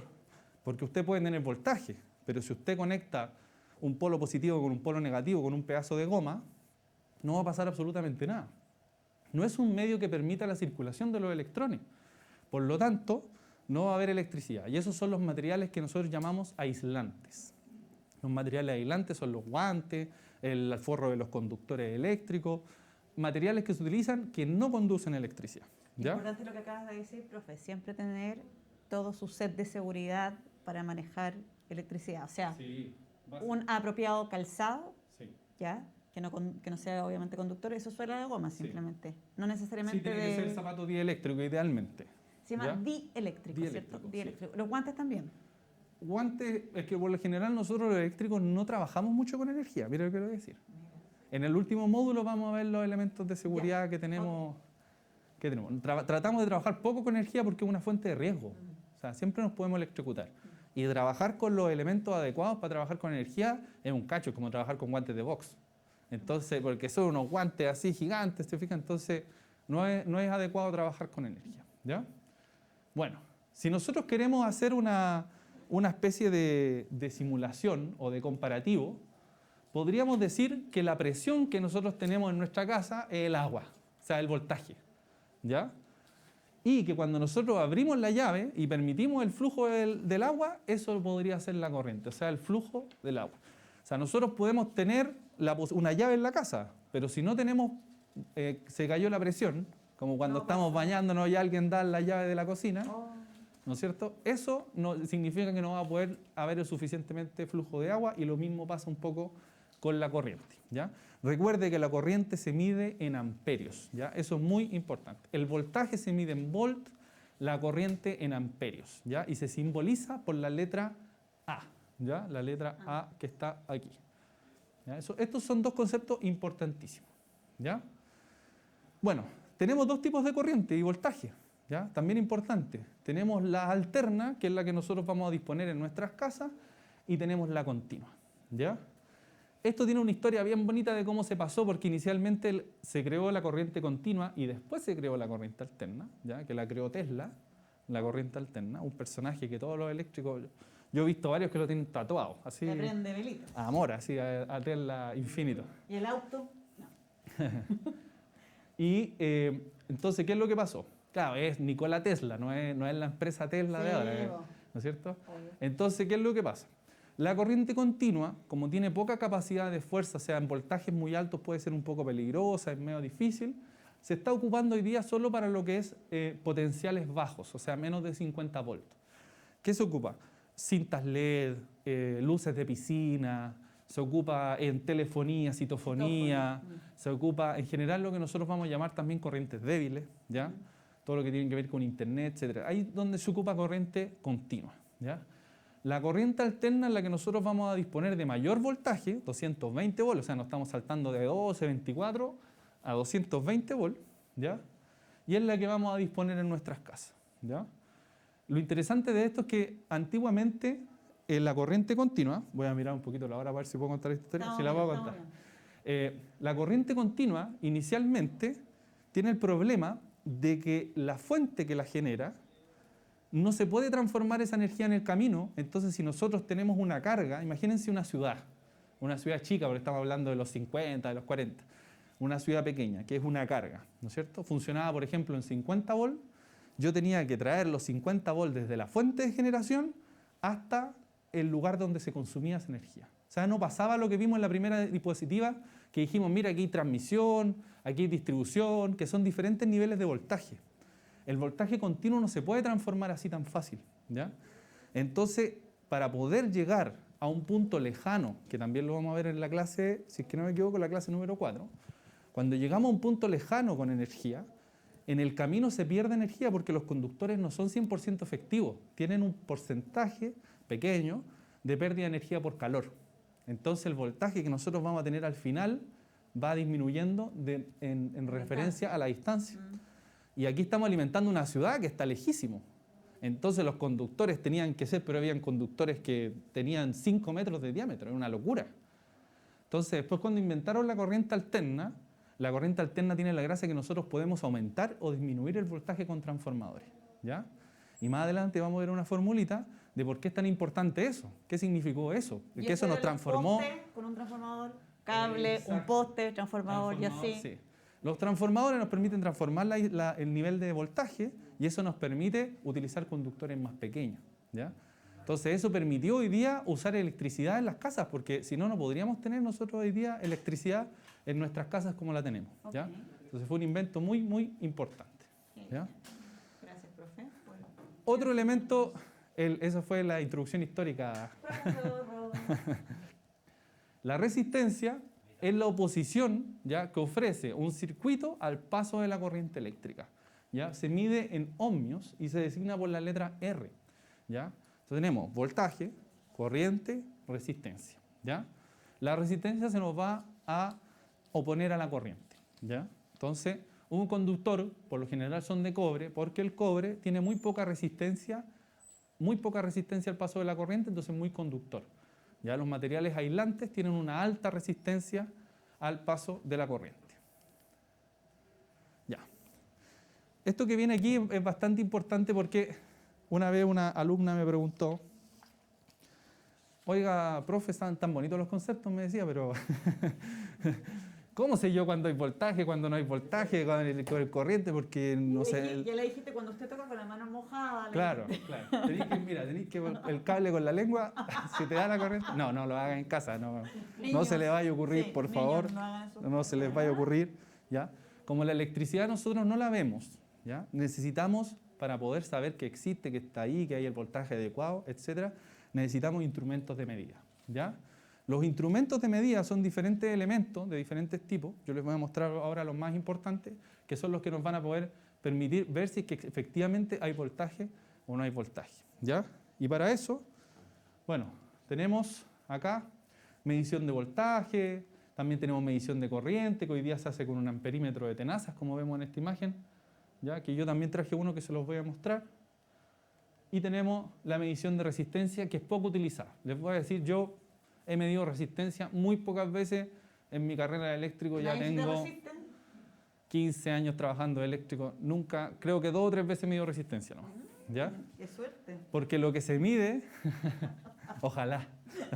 Porque usted puede tener voltaje, pero si usted conecta un polo positivo con un polo negativo, con un pedazo de goma, no va a pasar absolutamente nada. No es un medio que permita la circulación de los electrones. Por lo tanto, no va a haber electricidad. Y esos son los materiales que nosotros llamamos aislantes. Los materiales aislantes son los guantes, el forro de los conductores eléctricos, materiales que se utilizan que no conducen electricidad. ¿Ya? Importante lo que acabas de decir, profe, siempre tener todo su set de seguridad para manejar electricidad. O sea, Sí. un apropiado calzado, Sí. ¿ya? Que no sea obviamente conductor, eso suela de goma simplemente. No necesamente Sí, tiene que ser zapato dieléctrico idealmente. Se llama ¿ya? dieléctrico, ¿cierto? Dieléctrico, Dieléctrico. Los guantes también. Guantes, es que por lo general nosotros los eléctricos no trabajamos mucho con energía, mira lo que quiero decir. En el último módulo vamos a ver los elementos de seguridad que tenemos. Tratamos de trabajar poco con energía porque es una fuente de riesgo. O sea, siempre nos podemos electrocutar. Y trabajar con los elementos adecuados para trabajar con energía es un cacho, es como trabajar con guantes de box. Entonces, porque son unos guantes así gigantes, ¿te fijas? Entonces, no es adecuado trabajar con energía, ¿ya? Bueno, si nosotros queremos hacer una especie de simulación o de comparativo, podríamos decir que la presión que nosotros tenemos en nuestra casa es el agua, o sea, el voltaje, ¿ya? Y que cuando nosotros abrimos la llave y permitimos el flujo del agua, eso podría ser la corriente, o sea, el flujo del agua. O sea, nosotros podemos tener una llave en la casa, pero si no tenemos, se cayó la presión, como cuando estamos bañándonos y alguien da la llave de la cocina, ¿no es cierto? Eso no significa que no va a poder haber suficientemente flujo de agua, y lo mismo pasa un poco con la corriente, ¿ya? Recuerde que la corriente se mide en amperios, ¿ya? Eso es muy importante. El voltaje se mide en volt, la corriente en amperios, ¿ya? Y se simboliza por la letra A, ¿ya? La letra A que está aquí, ¿ya? Estos son dos conceptos importantísimos, ¿ya? Bueno, tenemos dos tipos de corriente y voltaje, ¿ya? También importante. Tenemos la alterna, que es la que nosotros vamos a disponer en nuestras casas, y tenemos la continua, ¿ya? Esto tiene una historia bien bonita de cómo se pasó, porque inicialmente se creó la corriente continua y después se creó la corriente alterna, ¿ya? Que la creó Tesla, la corriente alterna, un personaje que todos los eléctricos, yo he visto varios que lo tienen tatuado, así, Le prende velita. amor, así a Tesla infinito. ¿Y el auto? No. Y entonces, ¿qué es lo que pasó? Claro, es Nikola Tesla, no es la empresa Tesla de ahora, ¿no es cierto? Entonces, ¿qué es lo que pasa? La corriente continua, como tiene poca capacidad de fuerza, o sea, en voltajes muy altos puede ser un poco peligrosa, es medio difícil, se está ocupando hoy día solo para lo que es potenciales bajos, o sea, menos de 50 voltios. ¿Qué se ocupa? Cintas LED, luces de piscina, se ocupa en telefonía, citofonía, se ocupa en general lo que nosotros vamos a llamar también corrientes débiles, ¿ya? Todo lo que tiene que ver con internet, etc. Ahí es donde se ocupa corriente continua, ¿ya? La corriente alterna es la que nosotros vamos a disponer de mayor voltaje, 220 volts, o sea, nos estamos saltando de 12, 24 a 220 volts, ¿ya? Y es la que vamos a disponer en nuestras casas, ¿ya? Lo interesante de esto es que antiguamente en la corriente continua, voy a mirar un poquito la hora para ver si puedo contar esta historia, si la puedo contar. La corriente continua inicialmente tiene el problema de que la fuente que la genera no se puede transformar esa energía en el camino. Entonces, si nosotros tenemos una carga, imagínense una ciudad chica, porque estamos hablando de los 50, de los 40, una ciudad pequeña, que es una carga, ¿no es cierto? Funcionaba, por ejemplo, en 50 volts, yo tenía que traer los 50 volts desde la fuente de generación hasta el lugar donde se consumía esa energía. O sea, no pasaba lo que vimos en la primera diapositiva, que dijimos, mira, aquí hay transmisión, aquí hay distribución, que son diferentes niveles de voltaje. El voltaje continuo no se puede transformar así tan fácil, ¿ya? Entonces, para poder llegar a un punto lejano, que también lo vamos a ver en la clase, si es que no me equivoco, la clase número 4, cuando llegamos a un punto lejano con energía, en el camino se pierde energía porque los conductores no son 100% efectivos, tienen un porcentaje pequeño de pérdida de energía por calor. Entonces, el voltaje que nosotros vamos a tener al final va disminuyendo en referencia a la distancia. Y aquí estamos alimentando una ciudad que está lejísimo. Entonces los conductores tenían que ser, pero habían conductores que tenían 5 metros de diámetro, era una locura. Entonces después cuando inventaron la corriente alterna tiene la gracia que nosotros podemos aumentar o disminuir el voltaje con transformadores, ¿ya? Y más adelante vamos a ver una formulita de por qué es tan importante eso, qué significó eso, que eso nos transformó. Con un transformador, cable, un poste, transformador y así. Sí. Los transformadores nos permiten transformar el nivel de voltaje y eso nos permite utilizar conductores más pequeños, ¿ya? Entonces eso permitió hoy día usar electricidad en las casas, porque si no, no podríamos tener nosotros hoy día electricidad en nuestras casas como la tenemos, ¿ya? Okay. Entonces fue un invento muy, muy importante, ¿ya? Gracias, profe. Bueno. Otro elemento, esa fue la introducción histórica. La resistencia es la oposición, ¿ya?, que ofrece un circuito al paso de la corriente eléctrica, ¿ya? Se mide en ohmios y se designa por la letra R, ¿ya? Entonces tenemos voltaje, corriente, resistencia, ¿ya? La resistencia se nos va a oponer a la corriente, ¿ya? Entonces, un conductor, por lo general son de cobre, porque el cobre tiene muy poca resistencia muy poca resistencia al paso de la corriente, entonces muy conductor. Ya los materiales aislantes tienen una alta resistencia al paso de la corriente. Ya. Esto que viene aquí es bastante importante porque una vez una alumna me preguntó, oiga, profe, están tan bonitos los conceptos, me decía, pero ¿cómo sé yo cuándo hay voltaje, cuándo no hay voltaje, con el corriente? Porque no sé. Ya le dijiste cuando usted toca con la mano mojada. Claro, claro. Tenéis que el cable con la lengua, si te da la corriente. No, no lo hagan en casa, no, Niños, no se les vaya a ocurrir, sí, por niños, favor. no hagan eso. No se les vaya a ocurrir, ¿ya? Como la electricidad nosotros no la vemos, ¿ya? Necesitamos, para poder saber que existe, que está ahí, que hay el voltaje adecuado, etcétera, necesitamos instrumentos de medida, ¿ya? Los instrumentos de medida son diferentes elementos de diferentes tipos. Yo les voy a mostrar ahora los más importantes, que son los que nos van a poder permitir ver si es que efectivamente hay voltaje o no hay voltaje, ¿ya? Y para eso, bueno, tenemos acá medición de voltaje, también tenemos medición de corriente, que hoy día se hace con un amperímetro de tenazas, como vemos en esta imagen, ¿ya? Que yo también traje uno que se los voy a mostrar. Y tenemos la medición de resistencia, que es poco utilizada. Les voy a decir, yo he medido resistencia muy pocas veces en mi carrera de eléctrico, ya tengo 15 años trabajando de eléctrico, nunca, creo que 2 o 3 veces he medido resistencia, ¿no? ¿Ya? ¡Qué suerte! Porque lo que se mide, ojalá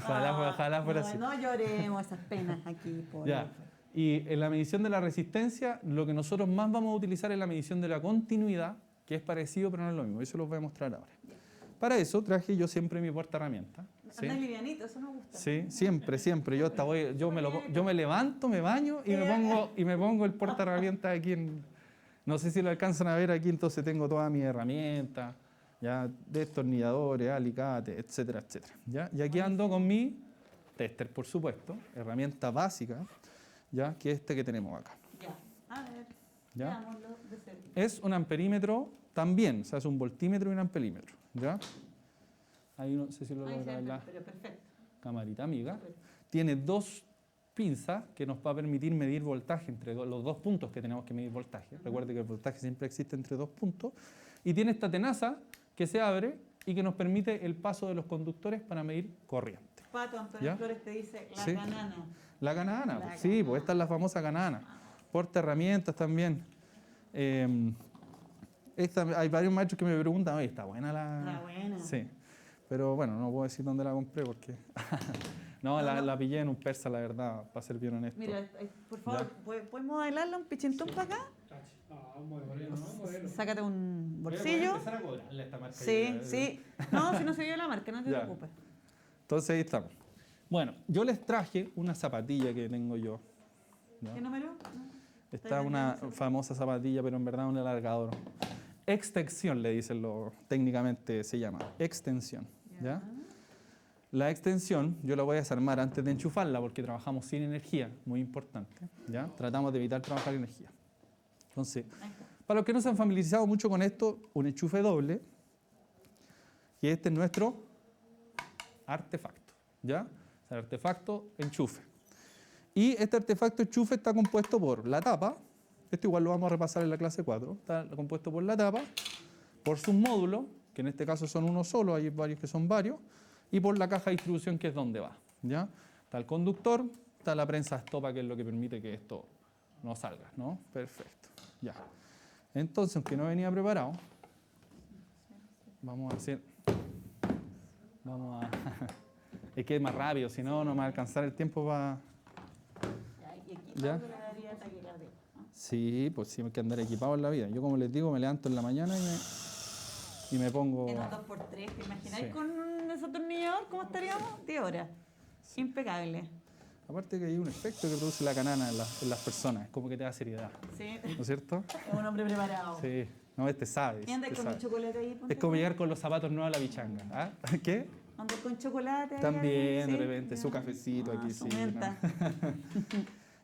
fuera así. No lloremos esas penas aquí. Ya. Y en la medición de la resistencia, lo que nosotros más vamos a utilizar es la medición de la continuidad, que es parecido pero no es lo mismo. Eso los voy a mostrar ahora. Para eso traje yo siempre mi porta herramientas. ¿Sí? Anda livianito, eso me gusta. Sí, siempre. Yo me levanto, me baño y me pongo el porta herramientas aquí no sé si lo alcanzan a ver aquí, entonces tengo todas mis herramientas, ya, destornilladores, alicates, etcétera, etcétera. ¿Ya? Y aquí ando con mi tester, por supuesto, herramienta básica, ya, que es este que tenemos acá. Ya, a ver, ¿Ya? veámoslo de cerca. Es un amperímetro también, o sea, es un voltímetro y un amperímetro, ¿ya? Ahí no sé si lo logra ver la Pero perfecto. camarita amiga. Tiene 2 pinzas que nos va a permitir medir voltaje entre los 2 puntos que tenemos que medir voltaje. Recuerde que el voltaje siempre existe entre 2 puntos. Y tiene esta tenaza que se abre y que nos permite el paso de los conductores para medir corriente. Pato Antonio Flores te dice la Sí. canana. La canana, La sí, canana. pues esta es la famosa canana. Porta herramientas también. Hay varios maestros que me preguntan, oye, ¿está buena la...? Está buena. Sí, pero bueno, no puedo decir dónde la compré porque... la pillé en un persa, la verdad, para ser bien honesto. Mira, por favor, ¿puedes modelarla un pichintón para acá? Un modelo. Sácate un bolsillo. Voy a empezar a cobrarle a esta marca. Sí, sí. No, si no se vio la marca, no te Ya. preocupes. Entonces ahí estamos. Bueno, yo les traje una zapatilla que tengo yo. ¿Ya? ¿Qué número? No. Esta es una famosa zapatilla, pero en verdad un alargador. Extensión le dicen técnicamente se llama. Extensión. ¿Ya? La extensión yo la voy a desarmar antes de enchufarla porque trabajamos sin energía, muy importante. ¿Ya? Tratamos de evitar trabajar energía. Entonces, para los que no se han familiarizado mucho con esto, un enchufe doble, y este es nuestro artefacto, ¿ya? O sea, artefacto enchufe. Y este artefacto enchufe está compuesto por la tapa, esto igual lo vamos a repasar en la clase 4, está compuesto por la tapa, por sus módulos, que en este caso son uno solo, hay varios que son varios, y por la caja de distribución, que es donde va, ¿ya? Está el conductor, está la prensa estopa, que es lo que permite que esto no salga, ¿no? Perfecto, ya. Entonces, aunque no venía preparado, vamos a hacer... Es que es más rápido, si no, no me va a alcanzar el tiempo para... Y aquí ¿Ya? le daría taquicardia, ¿no? Sí, pues sí, hay que andar equipado en la vida. Yo, como les digo, me levanto en la mañana y me pongo... En un 2x3, ¿te imagináis Sí. con ese atornillador cómo estaríamos? 10 horas. Impecable. Aparte que hay un efecto que produce la canana en las personas, es como que te da seriedad, Sí. ¿no es cierto? Es un hombre preparado. Sí, no, sabe. ¿Y andas este con sabe. un chocolate ahí? ponte Es como tú? llegar con los zapatos nuevos a la bichanga. ¿Ah? ¿Qué? ¿Andas con chocolate? ahí, También, sí? de repente, su cafecito aquí, su sí. menta.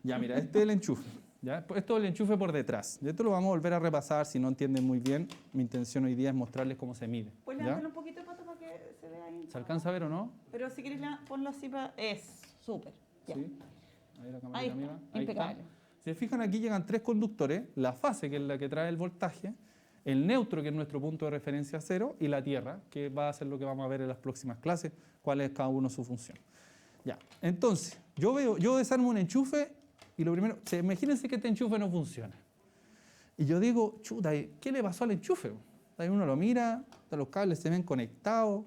Ya, mira, este es el enchufe. ¿Ya? Esto es el enchufe por detrás. Y esto lo vamos a volver a repasar si no entienden muy bien. Mi intención hoy día es mostrarles cómo se mide. Pues ¿Ya? levántalo un poquito, Pato, para que se vea ahí. ¿Se alcanza a ver o no? Pero si quieres, ponlo así para... Es súper. Ya. Sí. Ahí la cámara Ahí amiga. está, impecable. Si se fijan, aquí llegan 3 conductores. La fase, que es la que trae el voltaje, el neutro, que es nuestro punto de referencia cero, y la Tierra, que va a ser lo que vamos a ver en las próximas clases, cuál es cada uno su función. Ya, entonces, yo desarmo un enchufe y lo primero, imagínense que este enchufe no funciona. Y yo digo, chuta, ¿qué le pasó al enchufe? Ahí uno lo mira, los cables se ven conectados,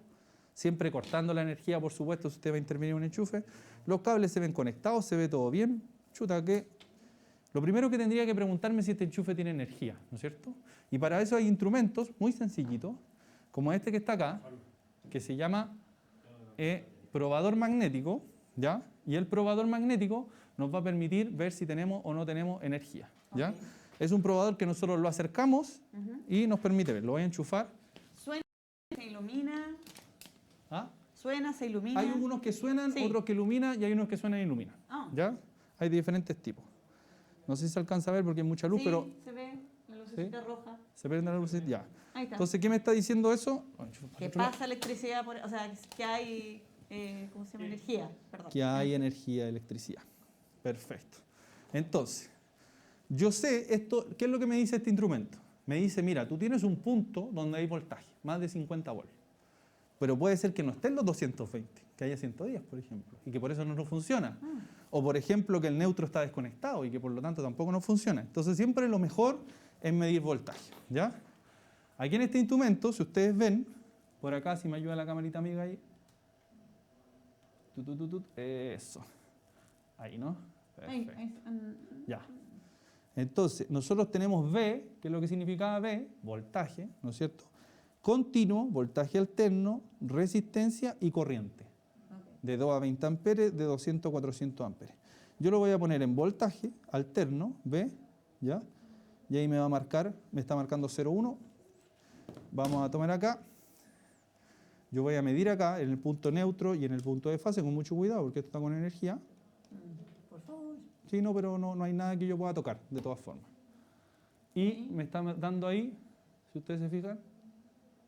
siempre cortando la energía, por supuesto, si usted va a intervenir en un enchufe. Los cables se ven conectados, se ve todo bien. Chuta, que lo primero que tendría que preguntarme es si este enchufe tiene energía, ¿no es cierto? Y para eso hay instrumentos muy sencillitos, como este que está acá, que se llama probador magnético, ¿ya? Y el probador magnético nos va a permitir ver si tenemos o no tenemos energía, ¿ya? Ok. Es un probador que nosotros lo acercamos y nos permite ver. Lo voy a enchufar. Suena, se ilumina. ¿Ah? Suena, se ilumina. Hay unos que suenan, Sí. otros que iluminan y hay unos que suenan e iluminan. Ah. ¿Ya? Hay de diferentes tipos. No sé si se alcanza a ver porque hay mucha luz, Sí, pero se ve la lucecita roja. se prende la luz. Ya. Ahí está. Entonces, ¿qué me está diciendo eso? Que pasa electricidad, o sea, que hay, ¿cómo se llama? Energía, perdón. Que hay energía de electricidad. Perfecto. Entonces, yo sé esto, ¿qué es lo que me dice este instrumento? Me dice, mira, tú tienes un punto donde hay voltaje, más de 50 volts. Pero puede ser que no estén los 220, que haya 110, por ejemplo, y que por eso no funciona. O, por ejemplo, que el neutro está desconectado y que por lo tanto tampoco no funciona. Entonces, siempre lo mejor es medir voltaje, ¿ya? Aquí en este instrumento, si ustedes ven, por acá, si me ayuda la camarita amiga ahí. Eso. Ahí, ¿no? Perfecto. Ya. Entonces, nosotros tenemos V, que es lo que significaba V, voltaje, ¿no es cierto? Continuo, voltaje alterno, resistencia y corriente. De 2 a 20 amperes, de 200 a 400 amperes. Yo lo voy a poner en voltaje alterno, V, ¿ya? Y ahí me va a marcar, me está marcando 0,1. Vamos a tomar acá. Yo voy a medir acá, en el punto neutro y en el punto de fase, con mucho cuidado, porque esto está con energía. Por favor. Sí, no, pero no hay nada que yo pueda tocar, de todas formas. Y me está dando ahí, si ustedes se fijan,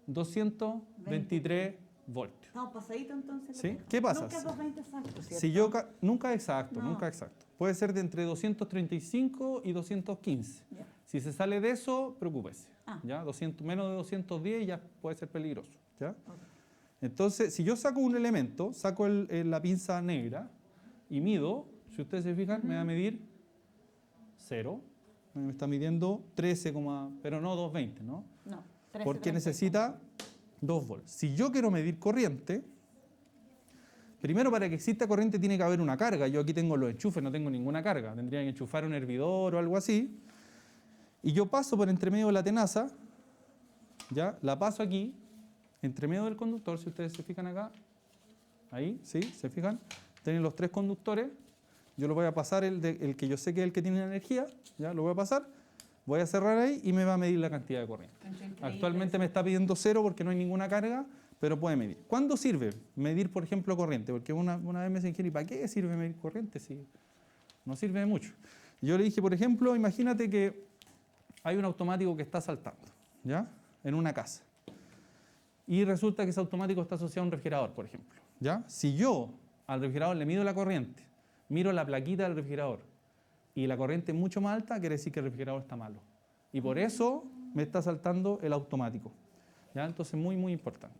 223 voltios. Estamos pasaditos entonces. ¿Sí? ¿Qué pasa? Nunca 220 exacto, ¿cierto? Si yo nunca exacto, No. nunca exacto. Puede ser de entre 235 y 215. Ya. Si se sale de eso, preocúpese. Ah. ¿Ya? Menos de 210 ya puede ser peligroso. ¿Ya? Ok. Entonces, si yo saco un elemento, saco la pinza negra y mido, si ustedes se fijan, me va a medir 0. Me está midiendo 13, pero no 220, ¿no? No. 13, Porque 30. necesita 2 volts. Si yo quiero medir corriente, primero para que exista corriente tiene que haber una carga. Yo aquí tengo los enchufes, no tengo ninguna carga. Tendría que enchufar un hervidor o algo así. Y yo paso por entre medio de la tenaza, ¿ya? La paso aquí, entre medio del conductor, si ustedes se fijan acá. Ahí, ¿sí? ¿Se fijan? Tienen los 3 conductores. Yo lo voy a pasar, el que yo sé que es el que tiene la energía, ¿ya? Lo voy a pasar. Voy a cerrar ahí y me va a medir la cantidad de corriente. Actualmente me está pidiendo 0 porque no hay ninguna carga, pero puede medir. ¿Cuándo sirve medir, por ejemplo, corriente? Porque una vez me dijeron, ¿y para qué sirve medir corriente si no sirve de mucho? Yo le dije, por ejemplo, imagínate que hay un automático que está saltando, ¿ya? En una casa. Y resulta que ese automático está asociado a un refrigerador, por ejemplo, ¿ya? Si yo al refrigerador le mido la corriente, miro la plaquita del refrigerador, y la corriente es mucho más alta, quiere decir que el refrigerador está malo. Y por eso me está saltando el automático. ¿Ya? Entonces, muy, muy importante.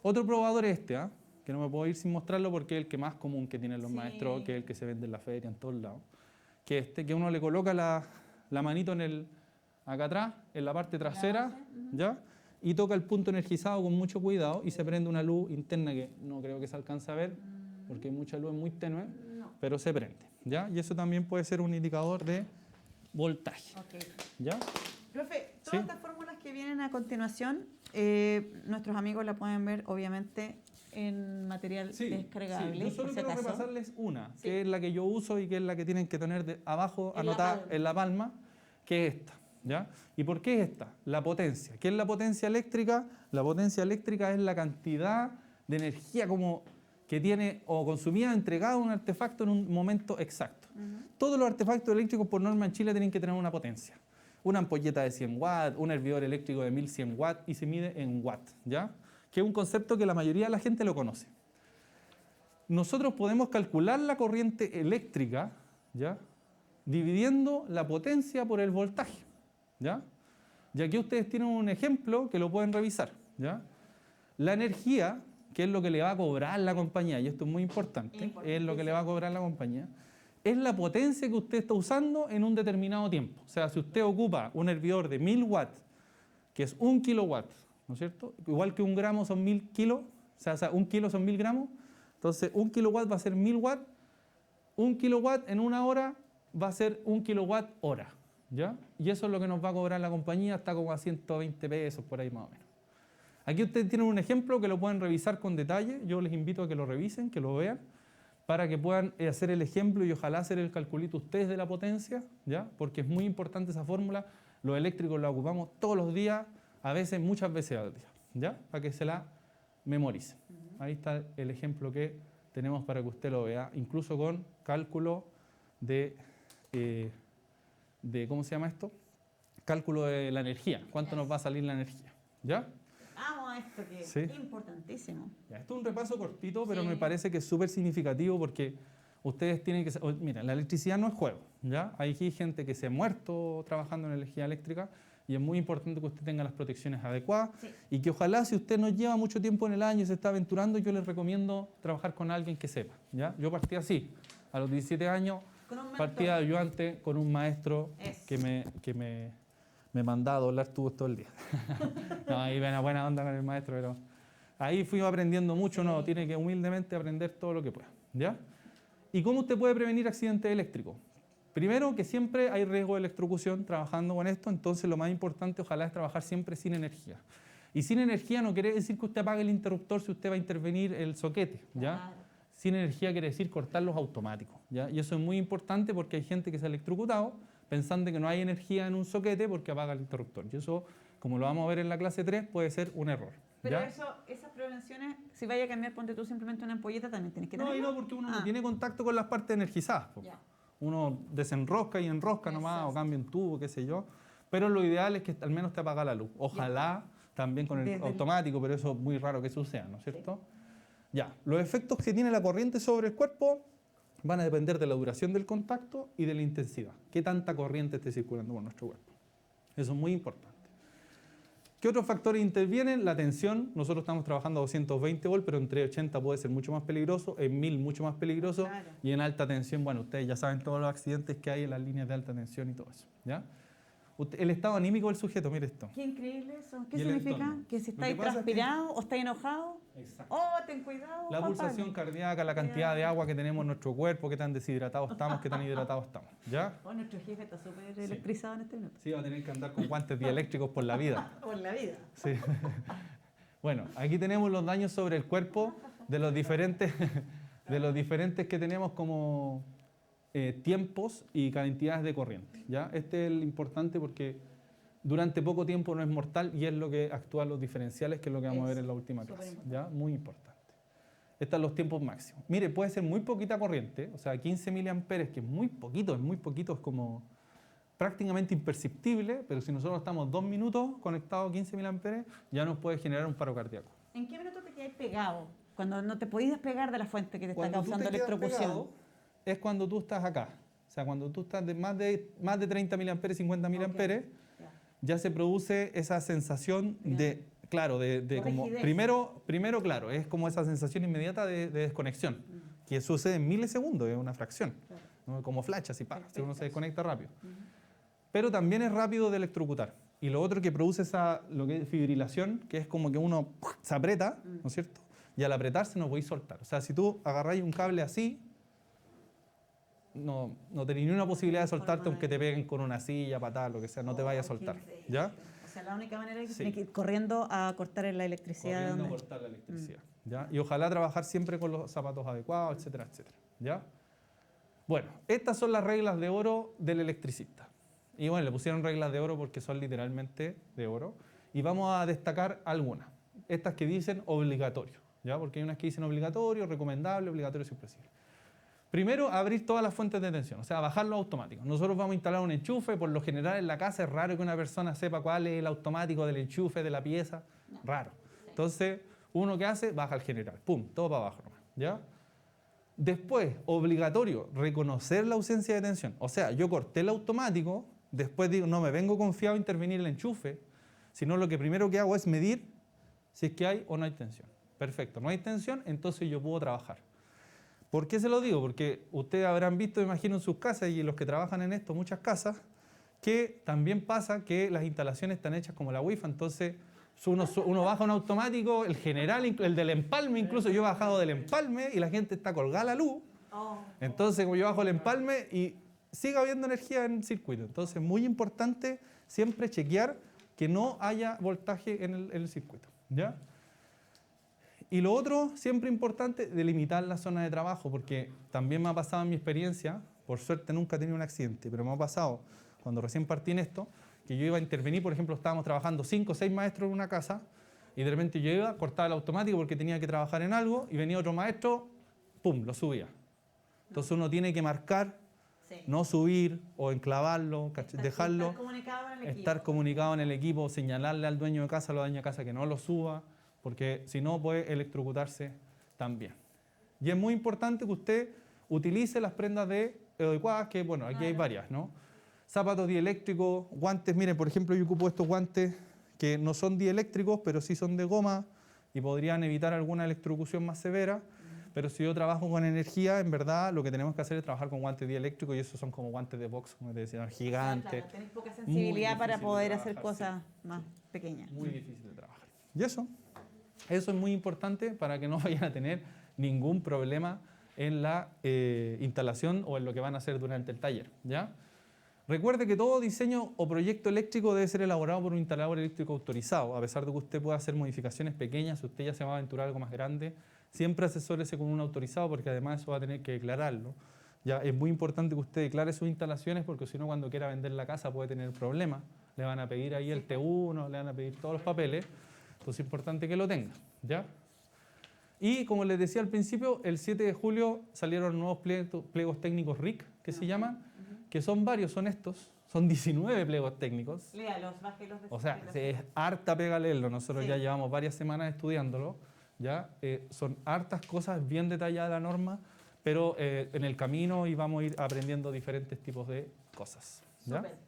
Otro probador es este, que no me puedo ir sin mostrarlo porque es el que más común que tienen los maestros, que es el que se vende en la feria, en todos lados. Que que uno le coloca la manito acá atrás, en la parte trasera, ¿ya? Y toca el punto energizado con mucho cuidado y se prende una luz interna que no creo que se alcance a ver porque hay mucha luz, es muy tenue, pero se prende. ¿Ya? Y eso también puede ser un indicador de voltaje. Ok. ¿Ya? Profe, todas Sí. estas fórmulas que vienen a continuación, nuestros amigos la pueden ver, obviamente, en material descargable. Yo solo por si quiero acaso. repasarles una, Sí. que es la que yo uso y que es la que tienen que tener abajo, En la anotada palma. en la palma, que es esta. ¿Ya? ¿Y por qué es esta? La potencia. ¿Qué es la potencia eléctrica? La potencia eléctrica es la cantidad de energía que tiene o consumida entregada un artefacto en un momento exacto. Todos los artefactos eléctricos por norma en Chile tienen que tener una potencia. Una ampolleta de 100 watts, un hervidor eléctrico de 1100 watts y se mide en watts, ¿ya? Que es un concepto que la mayoría de la gente lo conoce. Nosotros podemos calcular la corriente eléctrica, ¿ya? Dividiendo la potencia por el voltaje, ¿ya? Y aquí ustedes tienen un ejemplo que lo pueden revisar, ¿ya? La energía, que es lo que le va a cobrar la compañía, y esto es muy importante, es lo que le va a cobrar la compañía, es la potencia que usted está usando en un determinado tiempo. O sea, si usted ocupa un hervidor de 1000 watts, que es 1 kilowatt, ¿no es cierto? Igual que un gramo son 1000 kilos, o sea, 1 kilo son 1000 gramos, entonces 1 kilowatt va a ser 1000 watts, 1 kilowatt en una hora va a ser 1 kilowatt hora, ¿ya? Y eso es lo que nos va a cobrar la compañía, está como a 120 pesos por ahí más o menos. Aquí ustedes tienen un ejemplo que lo pueden revisar con detalle, yo les invito a que lo revisen, que lo vean, para que puedan hacer el ejemplo y ojalá hacer el calculito ustedes de la potencia, ¿ya? Porque es muy importante esa fórmula, los eléctricos la ocupamos todos los días, a veces, muchas veces al día, ¿ya? Para que se la memoricen. Ahí está el ejemplo que tenemos para que usted lo vea, incluso con cálculo de ¿cómo se llama esto? Cálculo de la energía, cuánto nos va a salir la energía, ¿ya? Vamos a esto que Sí. es importantísimo. Ya, esto es un repaso cortito, pero Sí. me parece que es súper significativo porque ustedes tienen que... Mira, la electricidad no es juego, ¿ya? Hay aquí gente que se ha muerto trabajando en energía eléctrica y es muy importante que usted tenga las protecciones adecuadas Sí. y que ojalá si usted no lleva mucho tiempo en el año y se está aventurando, yo les recomiendo trabajar con alguien que sepa, ¿ya? Yo partí así, a los 17 años, Con un mentor. partí de ayudante con un maestro Eso. que me mandaba a doblar tubos todo el día. No, ahí ven a buena onda con el maestro, pero ahí fui aprendiendo mucho, Sí. no, tiene que humildemente aprender todo lo que pueda, ¿ya? ¿Y cómo usted puede prevenir accidentes eléctricos? Primero, que siempre hay riesgo de electrocución trabajando con esto, entonces lo más importante ojalá es trabajar siempre sin energía. Y sin energía no quiere decir que usted apague el interruptor si usted va a intervenir el soquete, ¿ya? Claro. Sin energía quiere decir cortar los automáticos, ¿ya? Y eso es muy importante porque hay gente que se ha electrocutado pensando que no hay energía en un soquete porque apaga el interruptor. Y eso, como lo vamos a ver en la clase 3, puede ser un error. Pero ¿ya? esas prevenciones, si vaya a cambiar, ponte tú simplemente una ampolleta, también tienes que No, tenerlo. y no, porque uno no Ah. tiene contacto con las partes energizadas. Po. Ya. Uno desenrosca y enrosca nomás, Exacto. o cambia un tubo, qué sé yo. Pero lo ideal es que al menos te apaga la luz. Ojalá también con el Desde el- automático, pero eso es muy raro que suceda, ¿no es cierto? Ya, los efectos que tiene la corriente sobre el cuerpo van a depender de la duración del contacto y de la intensidad. ¿Qué tanta corriente esté circulando por nuestro cuerpo? Eso es muy importante. ¿Qué otros factores intervienen? La tensión. Nosotros estamos trabajando a 220 volts, pero entre 80 puede ser mucho más peligroso, en 1000 mucho más peligroso, Claro. y en alta tensión, bueno, ustedes ya saben todos los accidentes que hay en las líneas de alta tensión y todo eso, ¿ya? El estado anímico del sujeto, mire esto. Qué increíble eso. ¿Qué Y el significa? entorno. Que si Lo que estáis pasa es que- transpirado o estáis enojado, Exacto. oh, ten cuidado. La Juan pulsación Pablo. cardíaca, la cantidad de agua que tenemos en nuestro cuerpo, qué tan deshidratados estamos, qué tan hidratados estamos, ¿ya? Oh, nuestro jefe está súper electrizado en este minuto. Sí, va a tener que andar con guantes dieléctricos por la vida. Por la vida. Sí. Bueno, aquí tenemos los daños sobre el cuerpo de los diferentes que tenemos como tiempos y cantidades de corriente, ¿ya? Este es el importante porque durante poco tiempo no es mortal y es lo que actúan los diferenciales, que es lo que vamos a ver en la última clase, ¿ya? Muy importante. Estos son los tiempos máximos. Mire, puede ser muy poquita corriente, o sea, 15 miliamperes, que es muy poquito, es como prácticamente imperceptible, pero si nosotros estamos 2 minutos conectados a 15 miliamperes, ya nos puede generar un paro cardíaco. ¿En qué minuto te quedáis pegado? Cuando no te podéis despegar de la fuente que te está Cuando tú causando te quedas electrocución. pegado, es cuando tú estás acá. O sea, cuando tú estás de más de 30 miliamperes, 50 miliamperes, Ya. ya se produce esa sensación de, claro, de O como, rigidez. primero, claro, es como esa sensación inmediata de desconexión, que sucede en milisegundos, es una fracción, Claro. ¿no? Como flash, así, pa, si uno se Perfecto. desconecta rápido. Pero también es rápido de electrocutar. Y lo otro que produce lo que es fibrilación, que es como que uno se aprieta, ¿no es cierto? Y al apretarse no podéis soltar. O sea, si tú agarráis un cable así, no tenéis ni una posibilidad de soltarte Forma aunque de- te peguen con una silla, patada, lo que sea, no te vayas a Oh, qué soltar. increíble. ¿Ya? O sea, la única manera es que Sí. tienes que ir corriendo a cortar la electricidad. Corriendo a donde- cortar la electricidad. ¿Ya? Y ojalá trabajar siempre con los zapatos adecuados, etcétera, etcétera. ¿Ya? Bueno, estas son las reglas de oro del electricista. Y bueno, le pusieron reglas de oro porque son literalmente de oro. Y vamos a destacar algunas. Estas que dicen obligatorio, ¿ya? Porque hay unas que dicen obligatorio, recomendable, obligatorio, si es posible. Primero, abrir todas las fuentes de tensión, o sea, bajarlo automático. Nosotros vamos a instalar un enchufe, por lo general en la casa es raro que una persona sepa cuál es el automático del enchufe de la pieza, raro. Entonces, uno que hace, baja el general, pum, todo para abajo nomás, ¿ya? Después, obligatorio, reconocer la ausencia de tensión. O sea, yo corté el automático, después digo, no me vengo confiado a intervenir el enchufe, sino lo que primero que hago es medir si es que hay o no hay tensión. Perfecto, no hay tensión, entonces yo puedo trabajar. ¿Por qué se lo digo? Porque ustedes habrán visto, me imagino, en sus casas y los que trabajan en esto, muchas casas, que también pasa que las instalaciones están hechas como la Wi-Fi, entonces uno baja un automático, el general, el del empalme, incluso yo he bajado del empalme y la gente está colgada a la luz. Entonces, como yo bajo el empalme y sigue habiendo energía en el circuito. Entonces, muy importante siempre chequear que no haya voltaje en el circuito, ¿ya? Y lo otro, siempre importante, delimitar la zona de trabajo, porque también me ha pasado en mi experiencia, por suerte nunca he tenido un accidente, pero me ha pasado cuando recién partí en esto, que yo iba a intervenir, por ejemplo, estábamos trabajando 5 o 6 maestros en una casa, y de repente yo iba, cortaba el automático porque tenía que trabajar en algo, y venía otro maestro, ¡pum!, lo subía. Entonces uno tiene que marcar, no subir o enclavarlo, dejarlo, estar comunicado en el equipo, señalarle al dueño de casa, a la dueña de casa que no lo suba, porque si no puede electrocutarse también. Y es muy importante que usted utilice las prendas adecuadas, que bueno, aquí hay varias, ¿no? Zapatos dieléctricos, guantes, miren, por ejemplo, yo ocupo estos guantes que no son dieléctricos, pero sí son de goma y podrían evitar alguna electrocución más severa. Pero si yo trabajo con energía, en verdad lo que tenemos que hacer es trabajar con guantes dieléctricos y esos son como guantes de box, como te decía, gigantes. Claro, tenés poca sensibilidad para poder hacer cosas más pequeñas. Muy difícil de trabajar. Y eso es muy importante para que no vayan a tener ningún problema en la instalación o en lo que van a hacer durante el taller, ¿ya? Recuerde que todo diseño o proyecto eléctrico debe ser elaborado por un instalador eléctrico autorizado, a pesar de que usted pueda hacer modificaciones pequeñas, si usted ya se va a aventurar algo más grande, siempre asesórese con un autorizado porque además eso va a tener que declararlo. Ya es muy importante que usted declare sus instalaciones porque si no cuando quiera vender la casa puede tener problemas, le van a pedir ahí el T1, le van a pedir todos los papeles, entonces es importante que lo tenga, ¿ya? Y como les decía al principio, el 7 de julio salieron nuevos pliegos técnicos RIC, que se llaman, que son varios, son estos, son 19 pliegos técnicos. Léalos, bájelos. O sea, es harta pega leerlo, nosotros ya llevamos varias semanas estudiándolo, ¿ya? Son hartas cosas, bien detallada la norma, pero en el camino íbamos a ir aprendiendo diferentes tipos de cosas, ¿ya? Súper.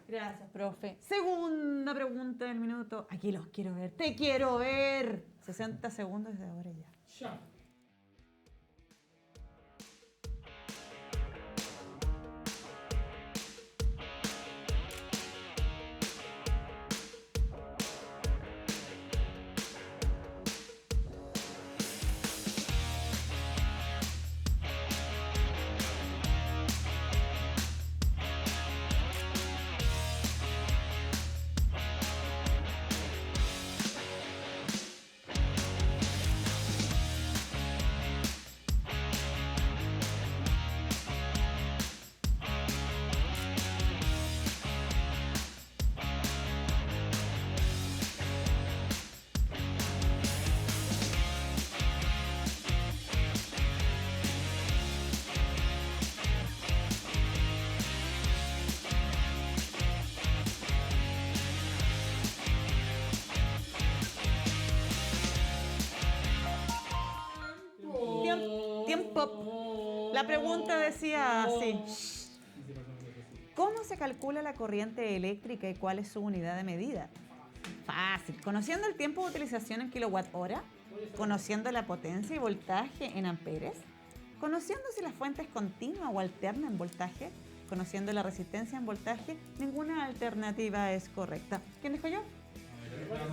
Gracias, profe. Segunda pregunta del minuto. Aquí los quiero ver. ¡Te quiero ver! 60 segundos desde ahora ya. Ya. Tiempo. La pregunta decía así. ¿Cómo se calcula la corriente eléctrica y cuál es su unidad de medida? Fácil. Conociendo el tiempo de utilización en kilowatt-hora, conociendo la potencia y voltaje en amperes, conociendo si la fuente es continua o alterna en voltaje, conociendo la resistencia en voltaje, ninguna alternativa es correcta. ¿Quién dijo yo?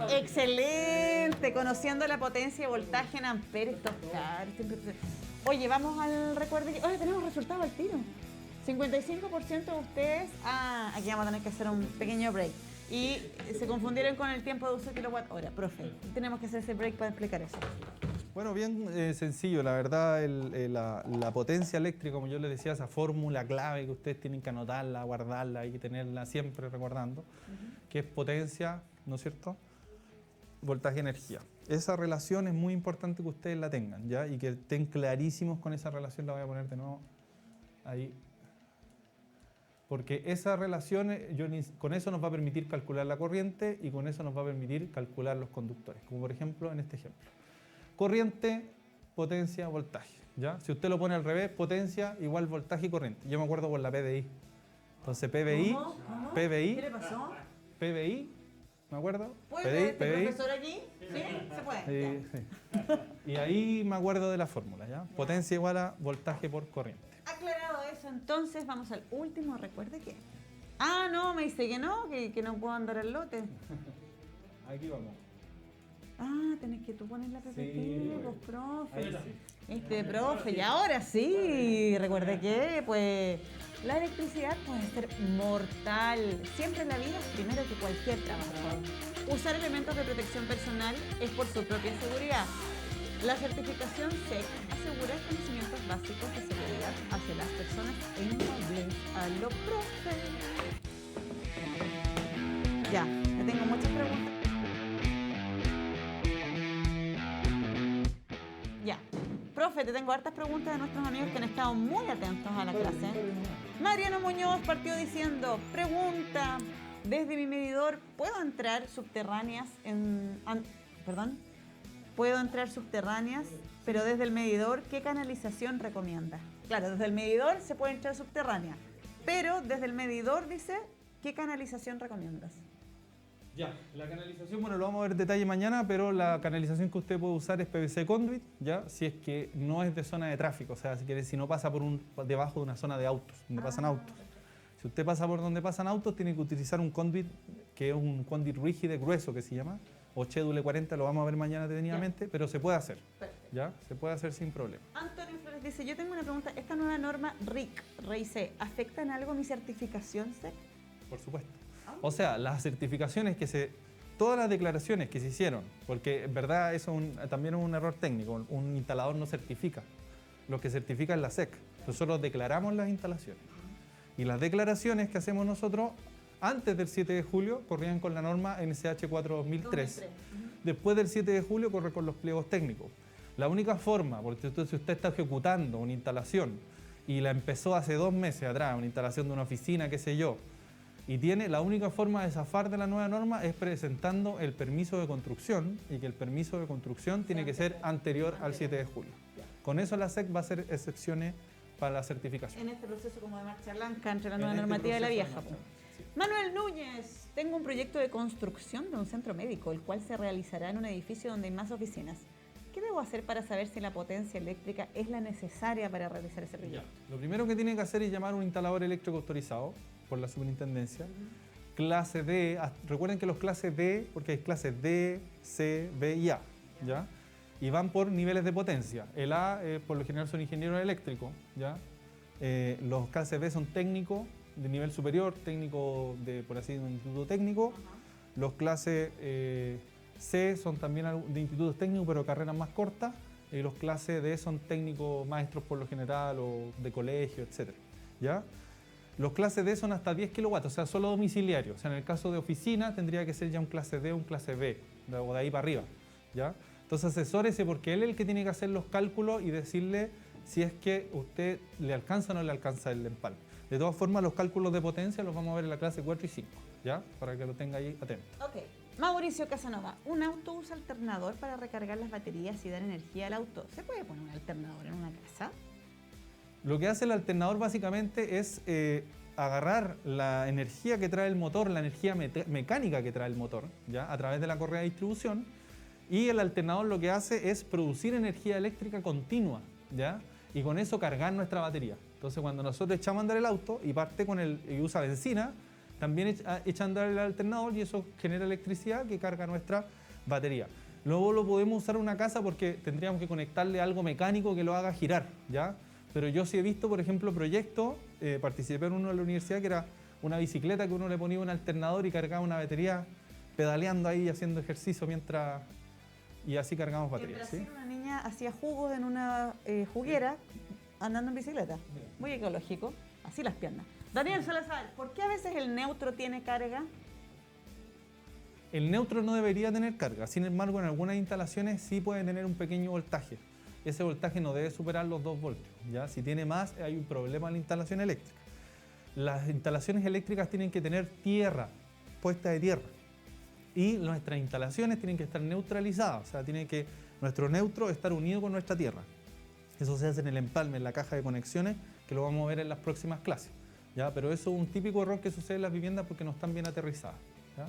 Excelente, conociendo la potencia y voltaje en amperes, tocar. Oye, vamos al recuerdo. Oye, tenemos resultado al tiro. 55% de ustedes. Aquí vamos a tener que hacer un pequeño break. Y se confundieron con el tiempo de uso de kilowatt-hora. Profe, tenemos que hacer ese break para explicar eso. Bueno, bien sencillo, la verdad, la potencia eléctrica, como yo les decía, esa fórmula clave que ustedes tienen que anotarla, guardarla y tenerla siempre recordando, que es potencia, ¿no es cierto?, voltaje, energía. Esa relación es muy importante que ustedes la tengan, ¿ya? Y que estén clarísimos con esa relación, la voy a poner de nuevo ahí. Porque esa relación, con eso nos va a permitir calcular la corriente y con eso nos va a permitir calcular los conductores, como por ejemplo en este ejemplo. Corriente, potencia, voltaje, ¿ya? Si usted lo pone al revés, potencia igual voltaje y corriente. Yo me acuerdo por la PDI. Entonces PBI, ¿Cómo? PBI, ¿Qué le pasó? PBI, ¿me acuerdo? ¿Puede este profesor aquí? ¿Sí? ¿Se puede? Sí, sí. Y ahí me acuerdo de la fórmula, ¿ya? Potencia igual a voltaje por corriente. Aclarado eso, entonces vamos al último. Recuerde que... Ah, no, me dice que no, que no puedo andar al lote. Aquí vamos. Ah, tenés que tú poner la PPT, Sí. pues, profe. Ahí sí. Profe, y ahora sí, recuerde que, pues, la electricidad puede ser mortal. Siempre en la vida, primero que cualquier trabajo. Usar elementos de protección personal es por su propia seguridad. La certificación SEC asegura conocimientos básicos de seguridad hacia las personas en inmuebles. A lo profe. Ya, ya tengo muchas preguntas. Ya. Profe, te tengo hartas preguntas de nuestros amigos que han estado muy atentos a la clase. Mariano Muñoz partió diciendo, pregunta, desde mi medidor, ¿puedo entrar subterráneas Puedo entrar subterráneas, pero desde el medidor, ¿qué canalización recomienda? Claro, desde el medidor se puede entrar subterránea, pero desde el medidor, dice, ¿qué canalización recomiendas? Ya, la canalización, bueno, lo vamos a ver en detalle mañana, pero la canalización que usted puede usar es PVC conduit, ya, si es que no es de zona de tráfico, o sea, si no pasa debajo de una zona de autos, donde pasan autos. Si usted pasa por donde pasan autos, tiene que utilizar un conduit, que es un conduit rígido, grueso, que se llama, o Schedule 40, lo vamos a ver mañana detenidamente, pero se puede hacer, ¿ya? Se puede hacer sin problema. Antonio Flores dice, yo tengo una pregunta, ¿esta nueva norma RIC, afecta en algo mi certificación SEC? Por supuesto. O sea, las certificaciones todas las declaraciones que se hicieron, porque en verdad eso también es un error técnico, un instalador no certifica, lo que certifica es la SEC. Nosotros declaramos las instalaciones. Y las declaraciones que hacemos nosotros antes del 7 de julio corrían con la norma NSH 4-2003. Después del 7 de julio corre con los pliegos técnicos. La única forma, porque si usted está ejecutando una instalación y la empezó hace 2 meses atrás, una instalación de una oficina, qué sé yo, y la única forma de zafar de la nueva norma es presentando el permiso de construcción, y que el permiso de construcción tiene que ser anterior al 7 de julio. Con eso la SEC va a hacer excepciones para la certificación. En este proceso como de marcha blanca entre la nueva normativa y la vieja. Sí. Manuel Núñez, tengo un proyecto de construcción de un centro médico, el cual se realizará en un edificio donde hay más oficinas. ¿Qué debo hacer para saber si la potencia eléctrica es la necesaria para realizar ese proyecto? Lo primero que tiene que hacer es llamar a un instalador eléctrico autorizado por la superintendencia. Clase D, recuerden que los clases D, porque hay clases D, C, B y A, ¿ya? Y van por niveles de potencia. El A, por lo general, son ingenieros eléctricos, ¿ya? Los clases B son técnicos de nivel superior, técnico por así decirlo, de un instituto técnico. Los clases C son también de institutos técnicos, pero carreras más cortas. Y los clases D son técnicos maestros por lo general o de colegio, etc. ¿Ya? Los clases D son hasta 10 kilowatts, o sea, solo domiciliarios. O sea, en el caso de oficina tendría que ser ya un clase D o un clase B, o de ahí para arriba, ¿ya? Entonces asesórese porque él es el que tiene que hacer los cálculos y decirle si es que usted le alcanza o no le alcanza el empalme. De todas formas, los cálculos de potencia los vamos a ver en la clase 4 y 5, ¿ya? Para que lo tenga ahí atento. Ok. Mauricio Casanova, ¿un auto usa alternador para recargar las baterías y dar energía al auto? ¿Se puede poner un alternador en una casa? Lo que hace el alternador básicamente es agarrar la energía que trae el motor, la energía mecánica que trae el motor, ¿ya? A través de la correa de distribución, y el alternador lo que hace es producir energía eléctrica continua, ¿ya? Y con eso cargar nuestra batería. Entonces cuando nosotros echamos a andar el auto y parte y usa benzina, también echa a andar el alternador y eso genera electricidad que carga nuestra batería. Luego lo podemos usar en una casa porque tendríamos que conectarle algo mecánico que lo haga girar, ¿ya? Pero yo sí he visto, por ejemplo, proyectos, participé en uno en la universidad que era una bicicleta que uno le ponía un alternador y cargaba una batería pedaleando ahí, haciendo ejercicio y así cargamos baterías. En Brasil, ¿sí? Una niña hacía jugos en una juguera andando en bicicleta. Muy ecológico, así las piernas. Daniel Salazar, ¿por qué a veces el neutro tiene carga? El neutro no debería tener carga, sin embargo, en algunas instalaciones sí puede tener un pequeño voltaje. Ese voltaje no debe superar los 2 voltios, ¿ya? Si tiene más, hay un problema en la instalación eléctrica. Las instalaciones eléctricas tienen que tener tierra, puesta de tierra. Y nuestras instalaciones tienen que estar neutralizadas, o sea, tiene que nuestro neutro estar unido con nuestra tierra. Eso se hace en el empalme, en la caja de conexiones, que lo vamos a ver en las próximas clases, ¿ya? Pero eso es un típico error que sucede en las viviendas porque no están bien aterrizadas, ¿ya?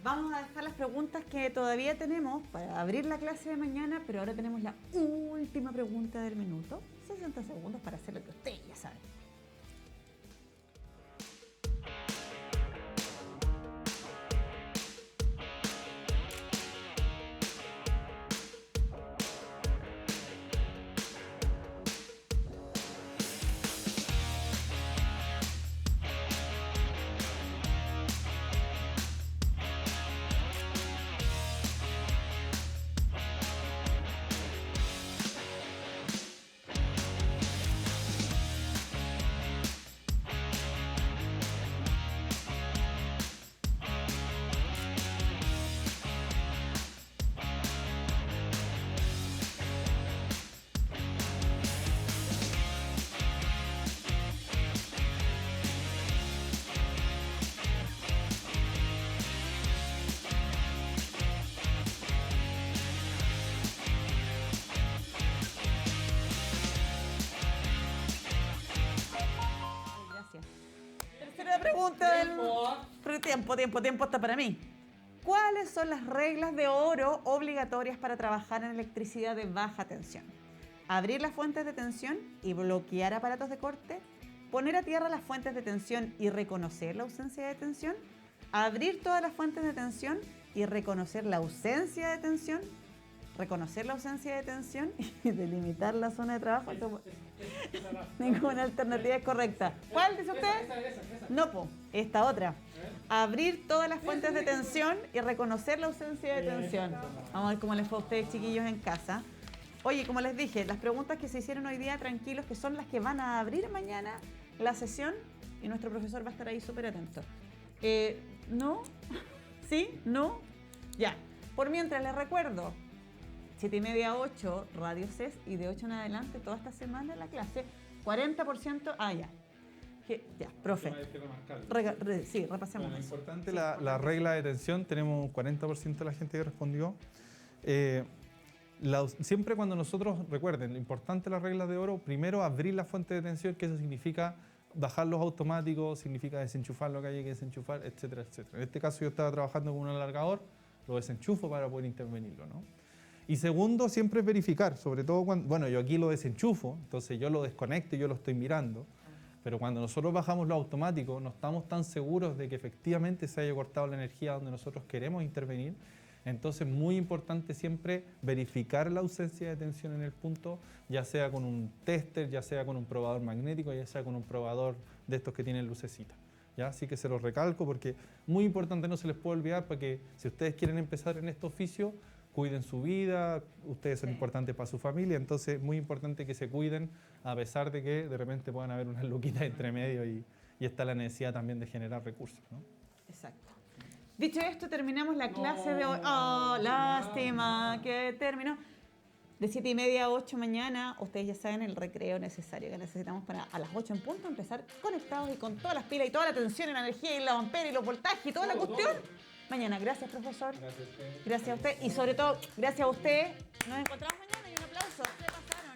Vamos a dejar las preguntas que todavía tenemos para abrir la clase de mañana, pero ahora tenemos la última pregunta del minuto. 60 segundos para hacer lo que ustedes ya saben. Gracias. Tercera pregunta del tiempo está para mí. ¿Cuáles son las reglas de oro obligatorias para trabajar en electricidad de baja tensión? Abrir las fuentes de tensión y bloquear aparatos de corte. Poner a tierra las fuentes de tensión y reconocer la ausencia de tensión. Abrir todas las fuentes de tensión y reconocer la ausencia de tensión. Reconocer la ausencia de tensión y delimitar la zona de trabajo. Ninguna alternativa es correcta. ¿Cuál dice usted? No, po, esta otra. Abrir todas las fuentes de tensión y reconocer la ausencia de tensión. Vamos a ver cómo les fue a ustedes, chiquillos, en casa. Oye, como les dije, las preguntas que se hicieron hoy día, tranquilos, que son las que van a abrir mañana la sesión y nuestro profesor va a estar ahí súper atento. ¿No? ¿Sí? ¿No? Ya. Por mientras les recuerdo, 7:30 a 8, Radio CES, y de 8 en adelante, toda esta semana la clase, 40%, ya. Ya, profe. Sí, repasemos. Bueno, importante la regla de tensión, tenemos un 40% de la gente que respondió. Siempre cuando nosotros, recuerden, lo importante de las reglas de oro, primero abrir la fuente de tensión, que eso significa bajar los automáticos, significa desenchufar lo que hay que desenchufar, etcétera, etcétera. En este caso yo estaba trabajando con un alargador, lo desenchufo para poder intervenirlo, ¿no? Y segundo, siempre verificar, sobre todo cuando, bueno, yo aquí lo desenchufo, entonces yo lo desconecto y yo lo estoy mirando, pero cuando nosotros bajamos lo automático, no estamos tan seguros de que efectivamente se haya cortado la energía donde nosotros queremos intervenir. Entonces, muy importante siempre verificar la ausencia de tensión en el punto, ya sea con un tester, ya sea con un probador magnético, ya sea con un probador de estos que tienen lucecita. ¿Ya? Así que se los recalco porque muy importante, no se les puede olvidar, para que si ustedes quieren empezar en este oficio, cuiden su vida, ustedes son importantes para su familia, entonces muy importante que se cuiden a pesar de que de repente puedan haber unas luquitas entre medio y está la necesidad también de generar recursos, ¿no? Exacto. Dicho esto, terminamos la clase de hoy. ¡Oh, lástima que terminó! De 7:30 a 8 mañana, ustedes ya saben el recreo necesario que necesitamos para a las 8 en punto empezar conectados y con todas las pilas y toda la tensión y la energía y la ampera y los voltajes y toda la cuestión. Mañana, gracias profesor. Gracias a usted y sobre todo, gracias a usted. Nos encontramos mañana y un aplauso. ¿Qué pasaron?